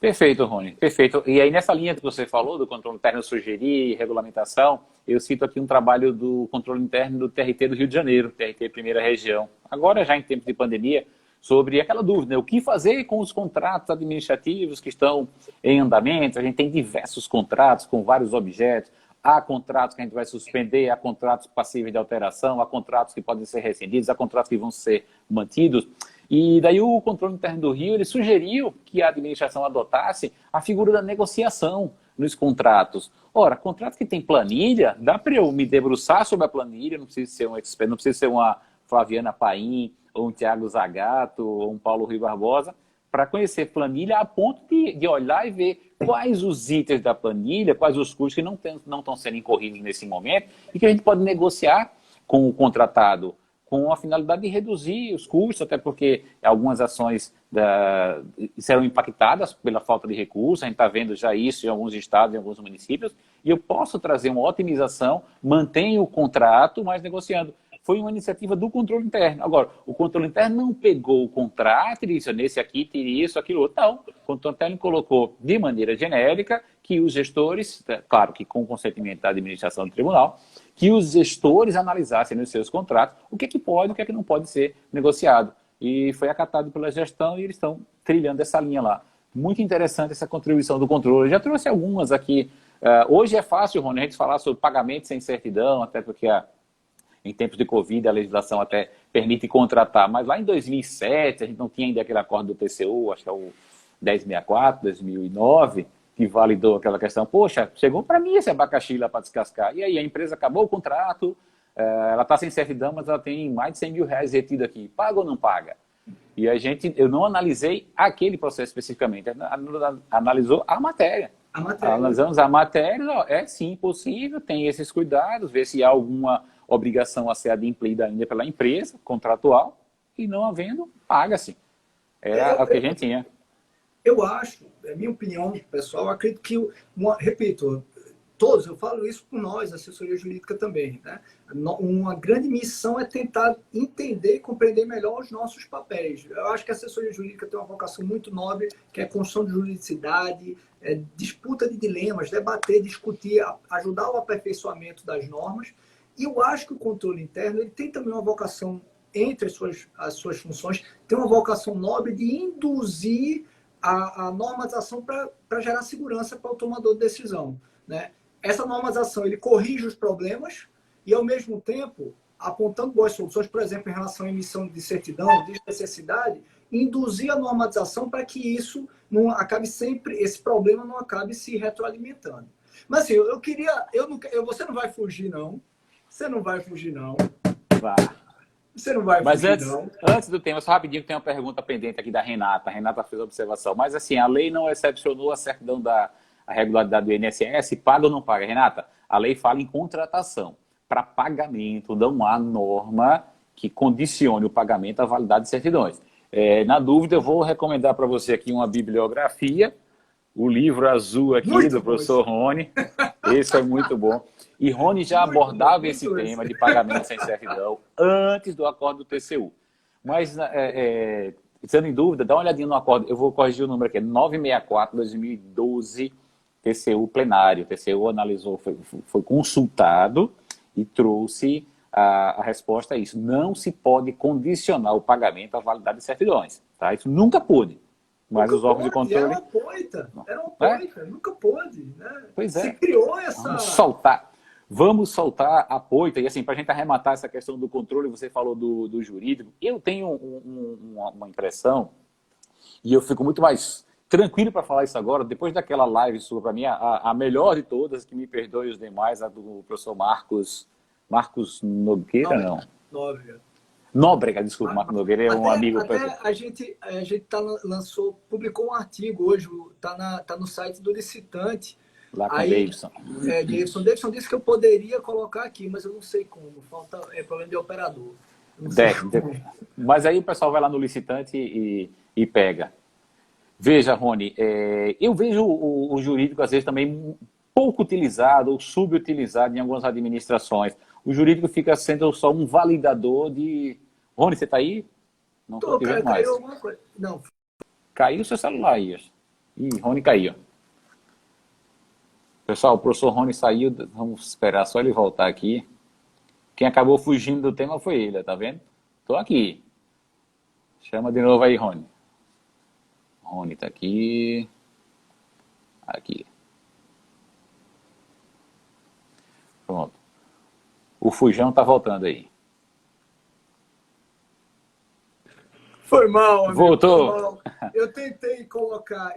S1: Perfeito, Rony, perfeito. E aí nessa linha que você falou do controle interno sugerir regulamentação, eu cito aqui um trabalho do controle interno do TRT do Rio de Janeiro, TRT Primeira Região. Agora já em tempo de pandemia, sobre aquela dúvida, né? O que fazer com os contratos administrativos que estão em andamento? A gente tem diversos contratos com vários objetos. Há contratos que a gente vai suspender, há contratos passíveis de alteração, há contratos que podem ser rescindidos, há contratos que vão ser mantidos. E daí o controle interno do Rio, ele sugeriu que a administração adotasse a figura da negociação nos contratos. Ora, contrato que tem planilha, dá para eu me debruçar sobre a planilha, não precisa ser um expert, não precisa ser uma Flaviana Paim, ou um Tiago Zagato, ou um Paulo Rui Barbosa, para conhecer planilha a ponto de olhar e ver quais os itens da planilha, quais os custos que não estão sendo incorridos nesse momento e que a gente pode negociar com o contratado com a finalidade de reduzir os custos, até porque algumas ações serão impactadas pela falta de recursos, a gente está vendo já isso em alguns estados, em alguns municípios, e eu posso trazer uma otimização, mantenho o contrato, mas negociando. foi uma iniciativa do controle interno. Agora, o controle interno não pegou o contrato e disse, nesse aqui teria isso, aquilo outro. Não, o controle interno colocou de maneira genérica que os gestores, claro que com o consentimento da administração do tribunal, que os gestores analisassem nos seus contratos o que é que pode e o que é que não pode ser negociado. E foi acatado pela gestão e eles estão trilhando essa linha lá. Muito interessante essa contribuição do controle. Eu já trouxe algumas aqui. Hoje é fácil, Rony, a gente falar sobre pagamento sem certidão, até porque em tempos de Covid a legislação até permite contratar. Mas lá em 2007, a gente não tinha ainda aquele acordo do TCU, acho que é o 1064, 2009, que validou aquela questão. Poxa, chegou para mim esse abacaxi lá para descascar. E aí a empresa acabou o contrato, ela está sem certidão, mas ela tem mais de 100 mil reais retido aqui. Paga ou não paga? E eu não analisei aquele processo especificamente, analisou a matéria. Analisamos a matéria, é sim possível, tem esses cuidados, ver se há alguma obrigação a ser adimplida ainda pela empresa, contratual, e não havendo, paga-se. Era o que a gente tinha.
S2: Eu acho, é minha opinião pessoal, eu acredito que, repito, eu falo isso com nós, assessoria jurídica também, né? Uma grande missão é tentar entender e compreender melhor os nossos papéis. Eu acho que a assessoria jurídica tem uma vocação muito nobre, que é construção de juridicidade, disputa de dilemas, debater, discutir, ajudar o aperfeiçoamento das normas. E eu acho que o controle interno ele tem também uma vocação, entre as suas funções, tem uma vocação nobre de induzir a normatização para gerar segurança para o tomador de decisão, né? Essa normatização, ele corrige os problemas e, ao mesmo tempo, apontando boas soluções, por exemplo, em relação à emissão de certidão, de necessidade, induzir a normatização para que isso não acabe sempre, esse problema não acabe se retroalimentando. Mas assim, você não vai fugir, não. Você não vai fugir, não.
S1: Vá.
S2: Você não vai fugir, não.
S1: Antes do tema, só rapidinho, tem uma pergunta pendente aqui da Renata. A Renata fez a observação. Mas assim, a lei não excepcionou a certidão a regularidade do INSS, paga ou não paga? Renata, a lei fala em contratação. Para pagamento, não há norma que condicione o pagamento à validade de certidões. Na dúvida, eu vou recomendar para você aqui uma bibliografia, o livro azul aqui muito do professor Rony. Esse é muito bom. E Rony já abordava esse tema de pagamento sem certidão antes do acordo do TCU. Mas, sendo em dúvida, dá uma olhadinha no acordo. Eu vou corrigir o número aqui, 964/2012, TCU plenário. O TCU analisou, foi consultado e trouxe a resposta a isso. Não se pode condicionar o pagamento à validade de certidões. Tá? Isso nunca pôde. Mas os órgãos de controle...
S2: Era uma poita, nunca pôde. Né?
S1: Pois é.
S2: Se criou essa...
S1: Vamos soltar a poita. E assim, para a gente arrematar essa questão do controle, você falou do jurídico. Eu tenho uma impressão, e eu fico muito mais tranquilo para falar isso agora, depois daquela live sua, para mim, a melhor de todas, que me perdoe os demais, a do professor Marcos Nogueira, não? Nóbrega, desculpa, Marcos Nogueira é um amigo.
S2: A gente publicou um artigo hoje, tá no site do licitante.
S1: Lá com o Davidson.
S2: Davidson disse que eu poderia colocar aqui, mas eu não sei como. É problema de operador.
S1: Mas aí o pessoal vai lá no licitante e pega. Veja, Rony, eu vejo o jurídico, às vezes, também pouco utilizado ou subutilizado em algumas administrações. O jurídico fica sendo só um validador de... Rony, você está aí? Não estou te vendo mais.
S2: Caiu alguma coisa. Não.
S1: Caiu o seu celular aí. Ih, Rony caiu. Pessoal, o professor Rony saiu, vamos esperar só ele voltar aqui. Quem acabou fugindo do tema foi ele, tá vendo? Estou aqui. Chama de novo aí, Rony. Rony está aqui. Aqui. Pronto. O Fujão está voltando aí.
S2: Foi mal, amigo.
S1: Voltou.
S2: Foi mal. Eu tentei colocar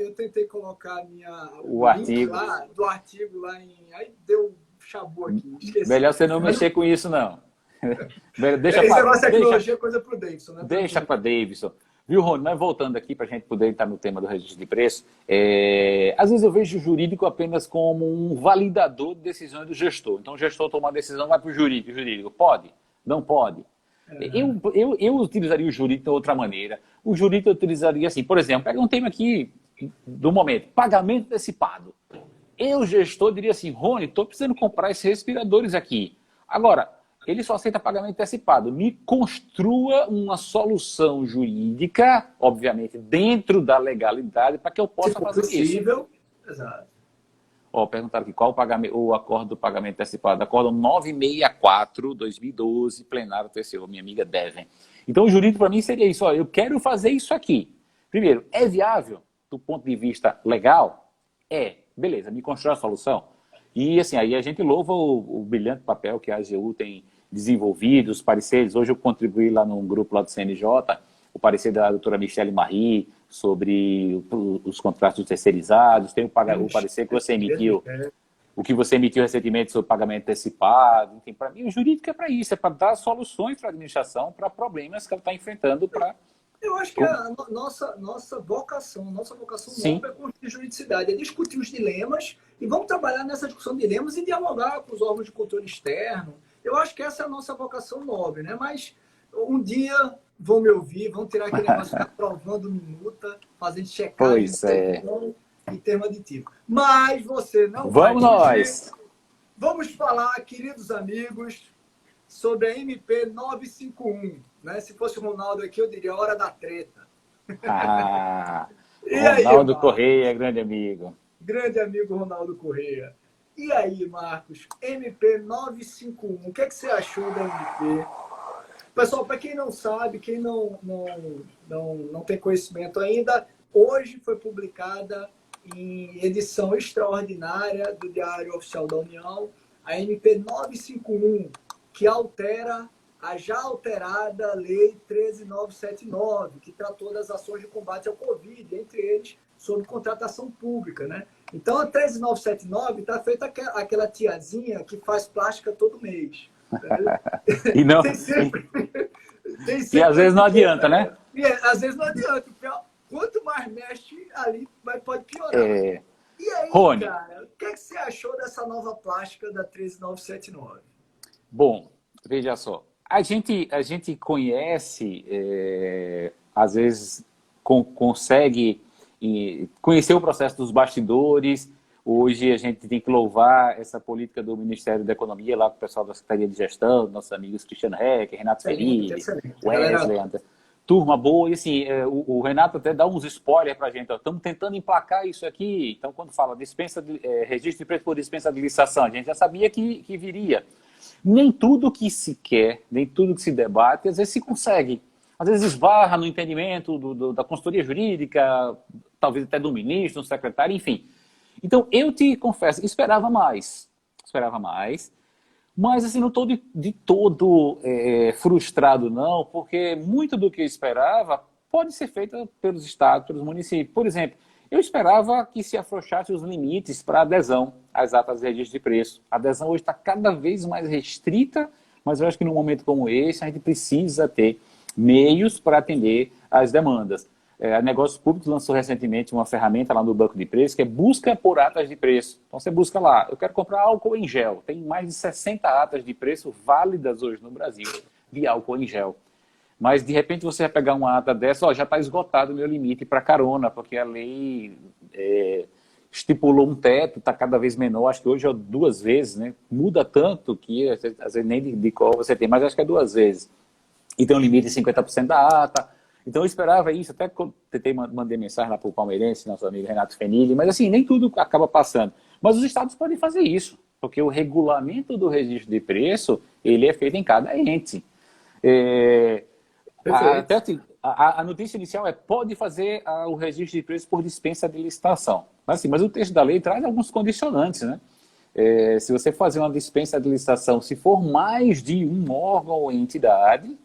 S1: o artigo
S2: lá, do artigo lá aí deu chabu aqui. Esqueci.
S1: Melhor você não mexer com isso, não.
S2: Deixa esse negócio de tecnologia é coisa pro Davidson, né?
S1: Deixa para Davidson. Viu, Rony? Mas voltando aqui para a gente poder estar no tema do registro de preço, às vezes eu vejo o jurídico apenas como um validador de decisões do gestor. Então o gestor toma uma decisão, vai para o jurídico. O jurídico pode? Não pode? Eu utilizaria o jurídico de outra maneira. O jurídico utilizaria assim, por exemplo, pega um tema aqui do momento, pagamento antecipado. Eu, gestor, diria assim, Rony, estou precisando comprar esses respiradores aqui. Agora, ele só aceita pagamento antecipado. Me construa uma solução jurídica, obviamente, dentro da legalidade, para que eu possa fazer
S2: possível.
S1: Isso.
S2: Exato.
S1: Ó, perguntaram aqui qual o acordo do pagamento antecipado. Acordo 964, 2012, plenário TCU, minha amiga Devem. Então, o jurídico para mim seria isso. Ó, eu quero fazer isso aqui. Primeiro, é viável do ponto de vista legal? É. Beleza, me constrói a solução. E assim, aí a gente louva o brilhante papel que a AGU tem desenvolvido, os pareceres. Hoje eu contribuí lá num grupo lá do CNJ, o parecer da doutora Michele Marie sobre os contratos terceirizados, tem o parecer que você emitiu, o que você emitiu recentemente sobre pagamento antecipado. Enfim, para mim o jurídico é para isso, é para dar soluções para a administração, para problemas que ela está enfrentando.
S2: Eu acho que a nossa vocação nobre é construir juridicidade, é discutir os dilemas e vamos trabalhar nessa discussão de dilemas e dialogar com os órgãos de controle externo. Eu acho que essa é a nossa vocação nobre, né? Mas um dia vão me ouvir, vão tirar aquele negócio de ficar provando minuta, fazendo checagem em termo aditivo. Mas você não
S1: Vamos nós!
S2: Vamos falar, queridos amigos, sobre a MP 951. Né? Se fosse o Ronaldo aqui, eu diria hora da treta.
S1: Ronaldo aí, Correia, grande amigo.
S2: Grande amigo Ronaldo Correia. E aí, Marcos, MP 951, o que, é que você achou da MP? Pessoal, para quem não sabe, quem não tem conhecimento ainda, hoje foi publicada em edição extraordinária do Diário Oficial da União a MP 951, que altera a já alterada Lei 13.979, que tratou das ações de combate ao Covid, entre eles sobre contratação pública, né? Então, a 13.979 está feita aquela tiazinha que faz plástica todo mês.
S1: E não... E às vezes não adianta, né?
S2: E às vezes não adianta. Quanto mais mexe ali, pode piorar. E aí,
S1: Rony,
S2: cara, o que você achou dessa nova plástica da 13.979?
S1: Bom, veja só. A gente conhece, às vezes consegue conhecer o processo dos bastidores. Hoje a gente tem que louvar essa política do Ministério da Economia, lá com o pessoal da Secretaria de Gestão, nossos amigos Cristiano Hecker, Renato Felipe, Wesley, turma boa. E assim, o Renato até dá uns spoilers para a gente. Estamos tentando emplacar isso aqui. Então, quando fala registro de preço por dispensa de licitação, a gente já sabia que viria. Nem tudo que se quer, nem tudo que se debate, às vezes se consegue. Às vezes esbarra no entendimento da consultoria jurídica, talvez até do ministro, do secretário, enfim. Então, eu te confesso, esperava mais, mas assim, não estou de todo frustrado, não, porque muito do que eu esperava pode ser feito pelos estados, pelos municípios. Por exemplo, eu esperava que se afrouxasse os limites para adesão às atas de registro de preço. A adesão hoje está cada vez mais restrita, mas eu acho que num momento como esse a gente precisa ter meios para atender às demandas. A Negócios Públicos lançou recentemente uma ferramenta lá no banco de preço que é busca por atas de preço. Então você busca lá, eu quero comprar álcool em gel. Tem mais de 60 atas de preço válidas hoje no Brasil de álcool em gel. Mas de repente você vai pegar uma ata dessa, já está esgotado o meu limite para carona, porque a lei estipulou um teto, está cada vez menor, acho que hoje é 2 vezes, né? Muda tanto que às vezes nem de qual você tem, mas acho que é 2 vezes. E tem um limite de 50% da ata. Então eu esperava isso, até tentei mandar mensagem lá para o palmeirense, nosso amigo Renato Fenili, mas assim, nem tudo acaba passando. Mas os estados podem fazer isso, porque o regulamento do registro de preço, ele é feito em cada ente. A notícia inicial pode fazer o registro de preço por dispensa de licitação. Mas o texto da lei traz alguns condicionantes, né? Se você fazer uma dispensa de licitação, se for mais de um órgão ou entidade,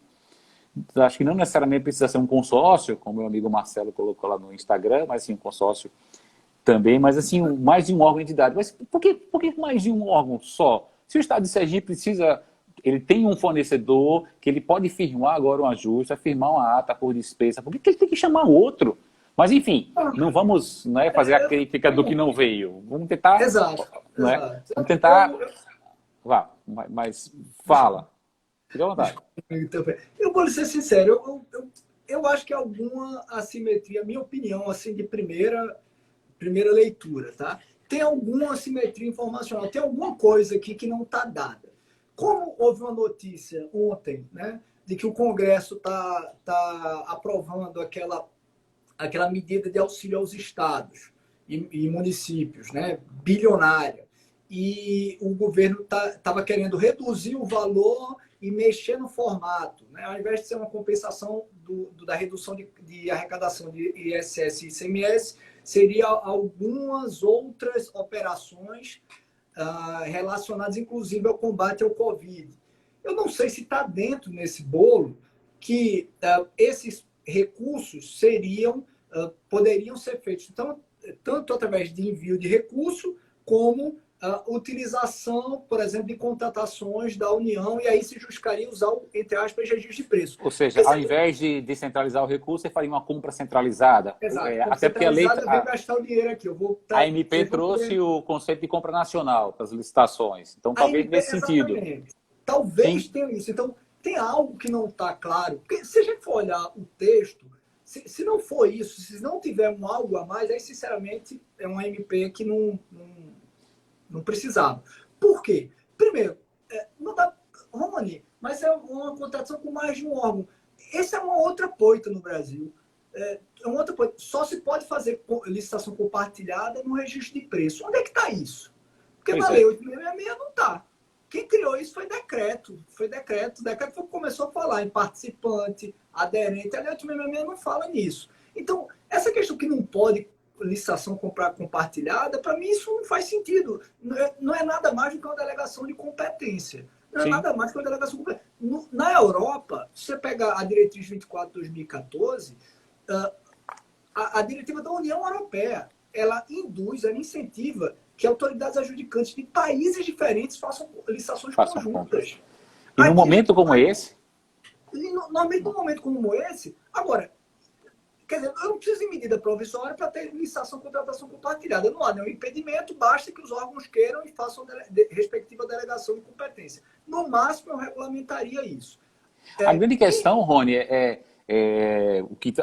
S1: acho que não necessariamente precisa ser um consórcio, como meu amigo Marcelo colocou lá no Instagram, mas sim um consórcio também, mas assim, mais de um órgão ou entidade. Mas por que mais de um órgão só? Se o Estado de Sergipe precisa, ele tem um fornecedor que ele pode firmar agora um ajuste, firmar uma ata por dispensa, por que ele tem que chamar outro? Mas enfim, não vamos fazer a crítica do que não veio. Vamos tentar...
S2: Exato.
S1: Vamos tentar... Vá, mas fala. Fique à vontade.
S2: Eu vou ser sincero, eu acho que alguma assimetria, minha opinião, assim, de primeira leitura, tá? Tem alguma assimetria informacional, tem alguma coisa aqui que não está dada. como houve uma notícia ontem, né, de que o Congresso tá aprovando aquela medida de auxílio aos estados e municípios, né, bilionária, e o governo estava querendo reduzir o valor e mexer no formato, né, ao invés de ser uma compensação da redução de arrecadação de ISS e ICMS, seria algumas outras operações relacionadas, inclusive, ao combate ao Covid. Eu não sei se está dentro nesse bolo que esses recursos poderiam ser feitos tanto através de envio de recurso, como utilização, por exemplo, de contratações da União, e aí se justificaria usar, entre aspas, registro de preço.
S1: Ou seja, ao invés de descentralizar o recurso, você faria uma compra centralizada.
S2: Exato.
S1: Até porque a lei...
S2: Eu vou gastar o dinheiro aqui.
S1: A MP trouxe o conceito de compra nacional para as licitações. Então, talvez nesse sentido.
S2: Talvez tenha isso. Então, tem algo que não está claro. Porque se a gente for olhar o texto, se não for isso, se não tiver algo a mais, aí, sinceramente, é uma MP que não precisava. Por quê? Primeiro, não dá... Romani, mas é uma contratação com mais de um órgão. Essa é uma outra poita no Brasil. Só se pode fazer licitação compartilhada no registro de preço. Onde é que está isso? Porque na Lei 8.666 não está. Quem criou isso foi decreto. O decreto foi que começou a falar em participante, aderente. A Lei 8.666 não fala nisso. Então, essa questão que não pode licitação compartilhada, para mim isso não faz sentido. Não é nada mais do que uma delegação de competência. Não é nada mais que uma delegação de competência. Na Europa, se você pegar a Diretriz 24 de 2014, a diretiva da União Europeia, ela incentiva que autoridades adjudicantes de países diferentes façam licitações conjuntas.
S1: E num momento como esse?
S2: Num momento como esse, agora, quer dizer, eu não preciso de medida provisória para ter licitação e contratação compartilhada. Não há nenhum impedimento, basta que os órgãos queiram e façam respectiva delegação de competência. No máximo, eu regulamentaria isso.
S1: A grande questão, Rony,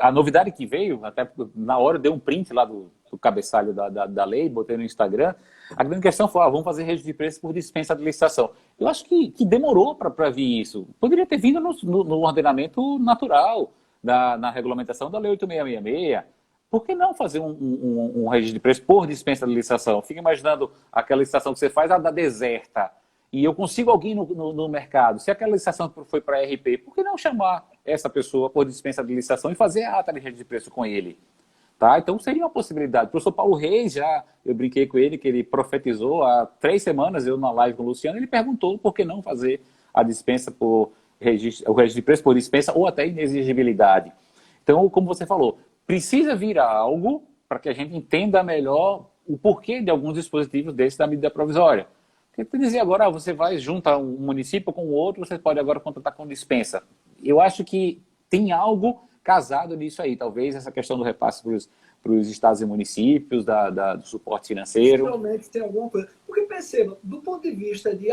S1: a novidade que veio, até na hora eu dei um print lá do cabeçalho da lei, botei no Instagram. A grande questão foi, vamos fazer registro de preço por dispensa de licitação. Eu acho que demorou para vir isso. Poderia ter vindo no ordenamento natural, na regulamentação da Lei 8.666. Por que não fazer um registro de preço por dispensa de licitação? Fica imaginando aquela licitação que você faz, da deserta, e eu consigo alguém no mercado. Se aquela licitação foi para RP, por que não chamar essa pessoa por dispensa de licitação e fazer a ata de registro de preço com ele? Tá? Então seria uma possibilidade. O professor Paulo Reis, eu brinquei com ele, que ele profetizou há 3 semanas, eu na live com o Luciano, ele perguntou por que não fazer a dispensa o registro de preço por dispensa ou até inexigibilidade. Então, como você falou, precisa vir algo para que a gente entenda melhor o porquê de alguns dispositivos desses da medida provisória. Porque dizer agora, você vai juntar um município com o outro, você pode agora contratar com dispensa. Eu acho que tem algo casado nisso aí, talvez essa questão do repasse para os estados e municípios, do suporte financeiro.
S2: Realmente tem alguma coisa. Porque perceba, do ponto de vista de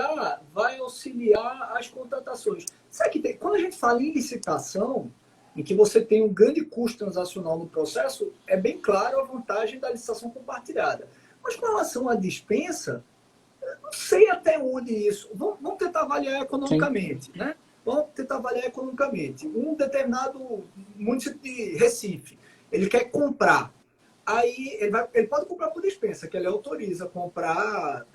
S2: vai auxiliar as contratações. Sabe que quando a gente fala em licitação, em que você tem um grande custo transacional no processo, é bem claro a vantagem da licitação compartilhada. Mas com relação à dispensa, não sei até onde isso. Vamos tentar avaliar economicamente, né? Vamos tentar avaliar economicamente. Um determinado município de Recife, ele quer comprar. Aí ele pode comprar por dispensa, que ele autoriza comprar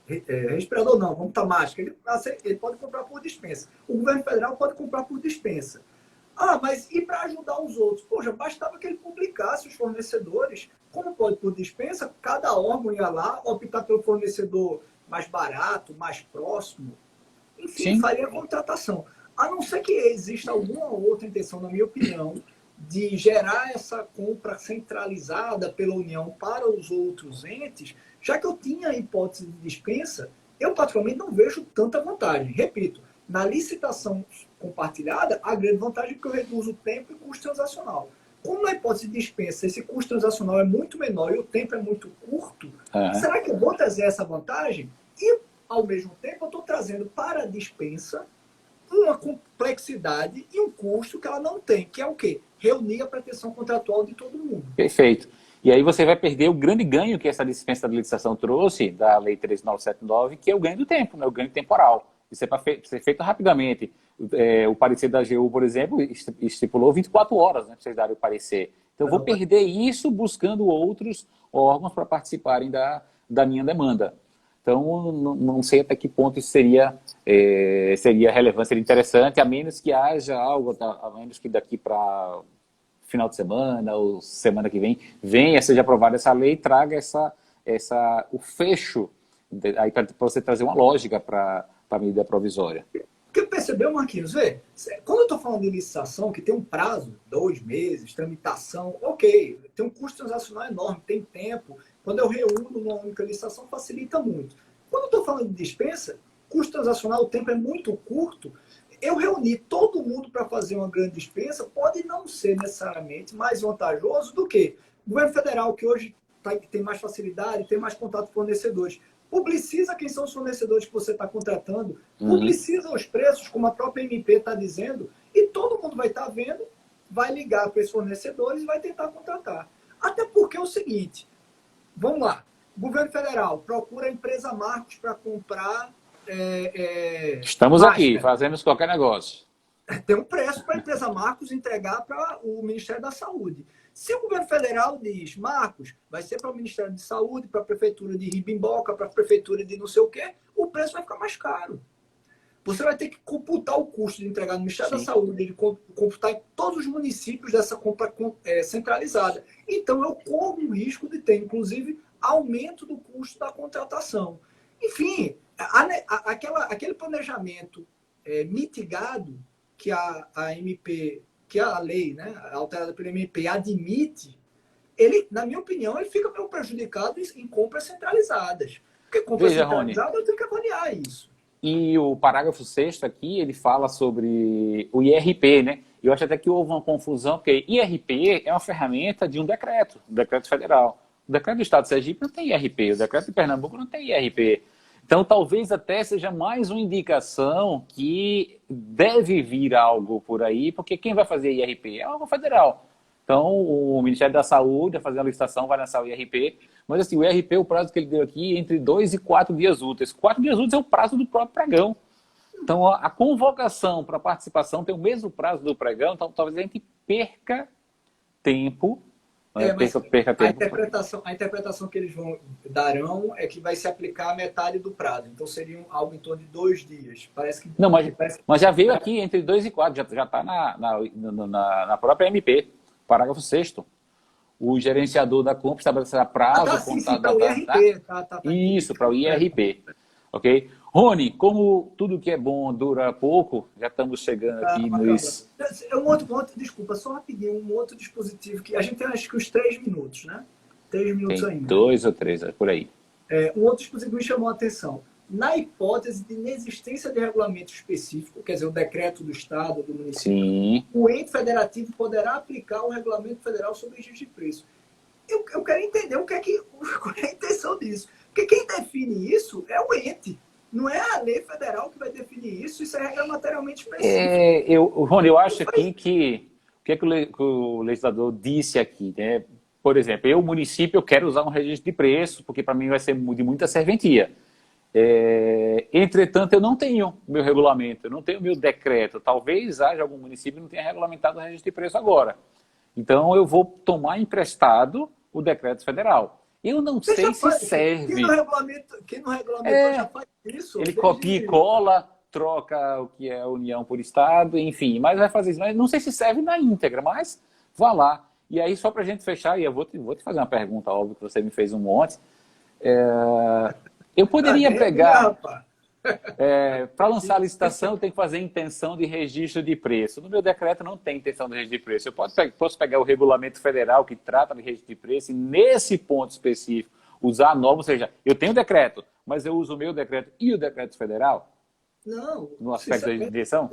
S2: respirador não, vamos botar máscara. Ele pode comprar por dispensa. O governo federal pode comprar por dispensa. Mas e para ajudar os outros? Poxa, bastava que ele publicasse os fornecedores. Como pode por dispensa, cada órgão ia lá optar pelo fornecedor mais barato, mais próximo. Enfim, faria a contratação. A não ser que exista alguma outra intenção, na minha opinião, de gerar essa compra centralizada pela União para os outros entes, já que eu tinha a hipótese de dispensa, eu particularmente não vejo tanta vantagem. Repito, na licitação compartilhada, a grande vantagem é que eu reduzo o tempo e o custo transacional. Como na hipótese de dispensa, esse custo transacional é muito menor e o tempo é muito curto, será que eu vou trazer essa vantagem? E, ao mesmo tempo, eu estou trazendo para a dispensa uma complexidade e um custo que ela não tem, que é o quê? Reunir a pretensão contratual de todo mundo.
S1: Perfeito. E aí você vai perder o grande ganho que essa dispensa da licitação trouxe, da Lei 13979, que é o ganho do tempo, né? O ganho temporal. Isso é para ser feito rapidamente. O parecer da AGU, por exemplo, estipulou 24 horas, né, para vocês darem o parecer. Então, eu vou perder isso buscando outros órgãos para participarem da minha demanda. Então, não sei até que ponto isso seria relevante, seria interessante, a menos que haja algo, a menos que daqui para final de semana ou semana que vem, seja aprovada essa lei e traga o fecho, aí para você trazer uma lógica para a medida provisória.
S2: Porque percebeu, Marquinhos? Vê, quando eu estou falando de licitação, que tem um prazo, 2 meses, tramitação, ok, tem um custo transacional enorme, tem tempo. Quando eu reúno numa única licitação, facilita muito. Quando eu estou falando de dispensa, custo transacional, o tempo é muito curto. Eu reunir todo mundo para fazer uma grande dispensa pode não ser necessariamente mais vantajoso do que o governo federal, que hoje tem mais facilidade, tem mais contato com fornecedores. Publiciza quem são os fornecedores que você está contratando, publiciza os preços, como a própria MP está dizendo, e todo mundo vai estar vendo, vai ligar para esses fornecedores e vai tentar contratar. Até porque é o seguinte, vamos lá, o governo federal procura a empresa Marcos para comprar...
S1: Estamos aqui, fazemos qualquer negócio.
S2: Tem um preço para a empresa Marcos entregar para o Ministério da Saúde. Se o governo federal diz, Marcos, vai ser para o Ministério da Saúde, para a Prefeitura de Ribimboca, para a Prefeitura de não sei o quê, o preço vai ficar mais caro. Você vai ter que computar o custo de entregar no Ministério da Saúde, de computar em todos os municípios dessa compra centralizada. Então, eu corro o risco de ter, inclusive, aumento do custo da contratação. Enfim, aquele planejamento mitigado que a MP, que a lei, né, alterada pela MP, admite, ele, na minha opinião, ele fica meio prejudicado em compras centralizadas. Porque compra centralizada, eu tenho que avaliar isso.
S1: E o parágrafo 6º aqui, ele fala sobre o IRP, né? Eu acho até que houve uma confusão, porque IRP é uma ferramenta de um decreto federal. O decreto do Estado de Sergipe não tem IRP, o decreto de Pernambuco não tem IRP. Então, talvez até seja mais uma indicação que deve vir algo por aí, porque quem vai fazer IRP é o órgão federal. Então, o Ministério da Saúde vai fazer a licitação, vai lançar o IRP, mas assim, o IRP, o prazo que ele deu aqui, é entre 2 e 4 dias úteis. 4 dias úteis é o prazo do próprio pregão. Então, a convocação para participação tem o mesmo prazo do pregão, então talvez a gente perca tempo.
S2: Perca tempo. A interpretação que eles darão é que vai se aplicar a metade do prazo. Então, seriam algo em torno de 2 dias. Parece que...
S1: Não, mas já veio aqui entre 2 e 4, já está na própria MP, parágrafo 6º. O gerenciador da compra estabelecerá prazo contado
S2: para o IRP.
S1: Isso, para o IRP. Ok? Rony, como tudo que é bom dura pouco, já estamos chegando aqui nos...
S2: Desculpa, só rapidinho, um outro dispositivo que a gente tem acho que uns 3 minutos, né? 3 minutos
S1: tem
S2: ainda.
S1: 2 ou 3, por aí.
S2: Um outro dispositivo me chamou a atenção. Na hipótese de inexistência de regulamento específico, quer dizer, o decreto do Estado, do município,
S1: sim,
S2: o ente federativo poderá aplicar o regulamento federal sobre registro de preço. Eu quero entender qual é a intenção disso. Porque quem define isso é o ente. Não é a lei federal que vai definir isso, isso é regra materialmente específica.
S1: Rony, eu acho aqui que o legislador disse aqui, né? Por exemplo, eu, município, eu quero usar um registro de preço, porque para mim vai ser de muita serventia. Entretanto, eu não tenho meu regulamento, eu não tenho meu decreto. Talvez haja algum município que não tenha regulamentado o registro de preço agora. Então, eu vou tomar emprestado o decreto federal. Eu não sei se serve.
S2: Quem no regulamento já faz isso.
S1: Ele copia e cola, troca o que é União por Estado, enfim. Mas vai fazer isso. Mas não sei se serve na íntegra, mas vá lá. E aí, só para a gente fechar, e eu vou te fazer uma pergunta, óbvio que você me fez um monte. Eu poderia pegar... para lançar a licitação, eu tenho que fazer intenção de registro de preço. No meu decreto não tem intenção de registro de preço. Eu posso pegar o regulamento federal que trata de registro de preço e, nesse ponto específico, usar a norma. Ou seja, eu tenho o decreto, mas eu uso o meu decreto e o decreto federal?
S2: Não.
S1: No aspecto da direção?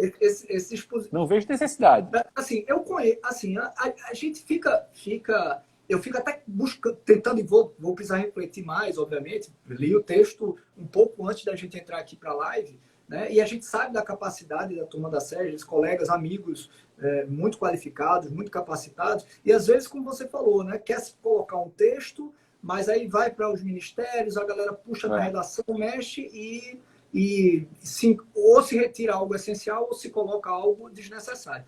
S1: Não vejo necessidade.
S2: Assim, eu conheço. Assim, a gente fica... Eu fico até tentando, e vou precisar refletir mais, obviamente. Li o texto um pouco antes da gente entrar aqui para a live, né? E a gente sabe da capacidade da turma da SEGES, colegas, amigos muito qualificados, muito capacitados, e às vezes, como você falou, né, quer se colocar um texto, mas aí vai para os ministérios, a galera puxa da redação, mexe ou se retira algo essencial ou se coloca algo desnecessário.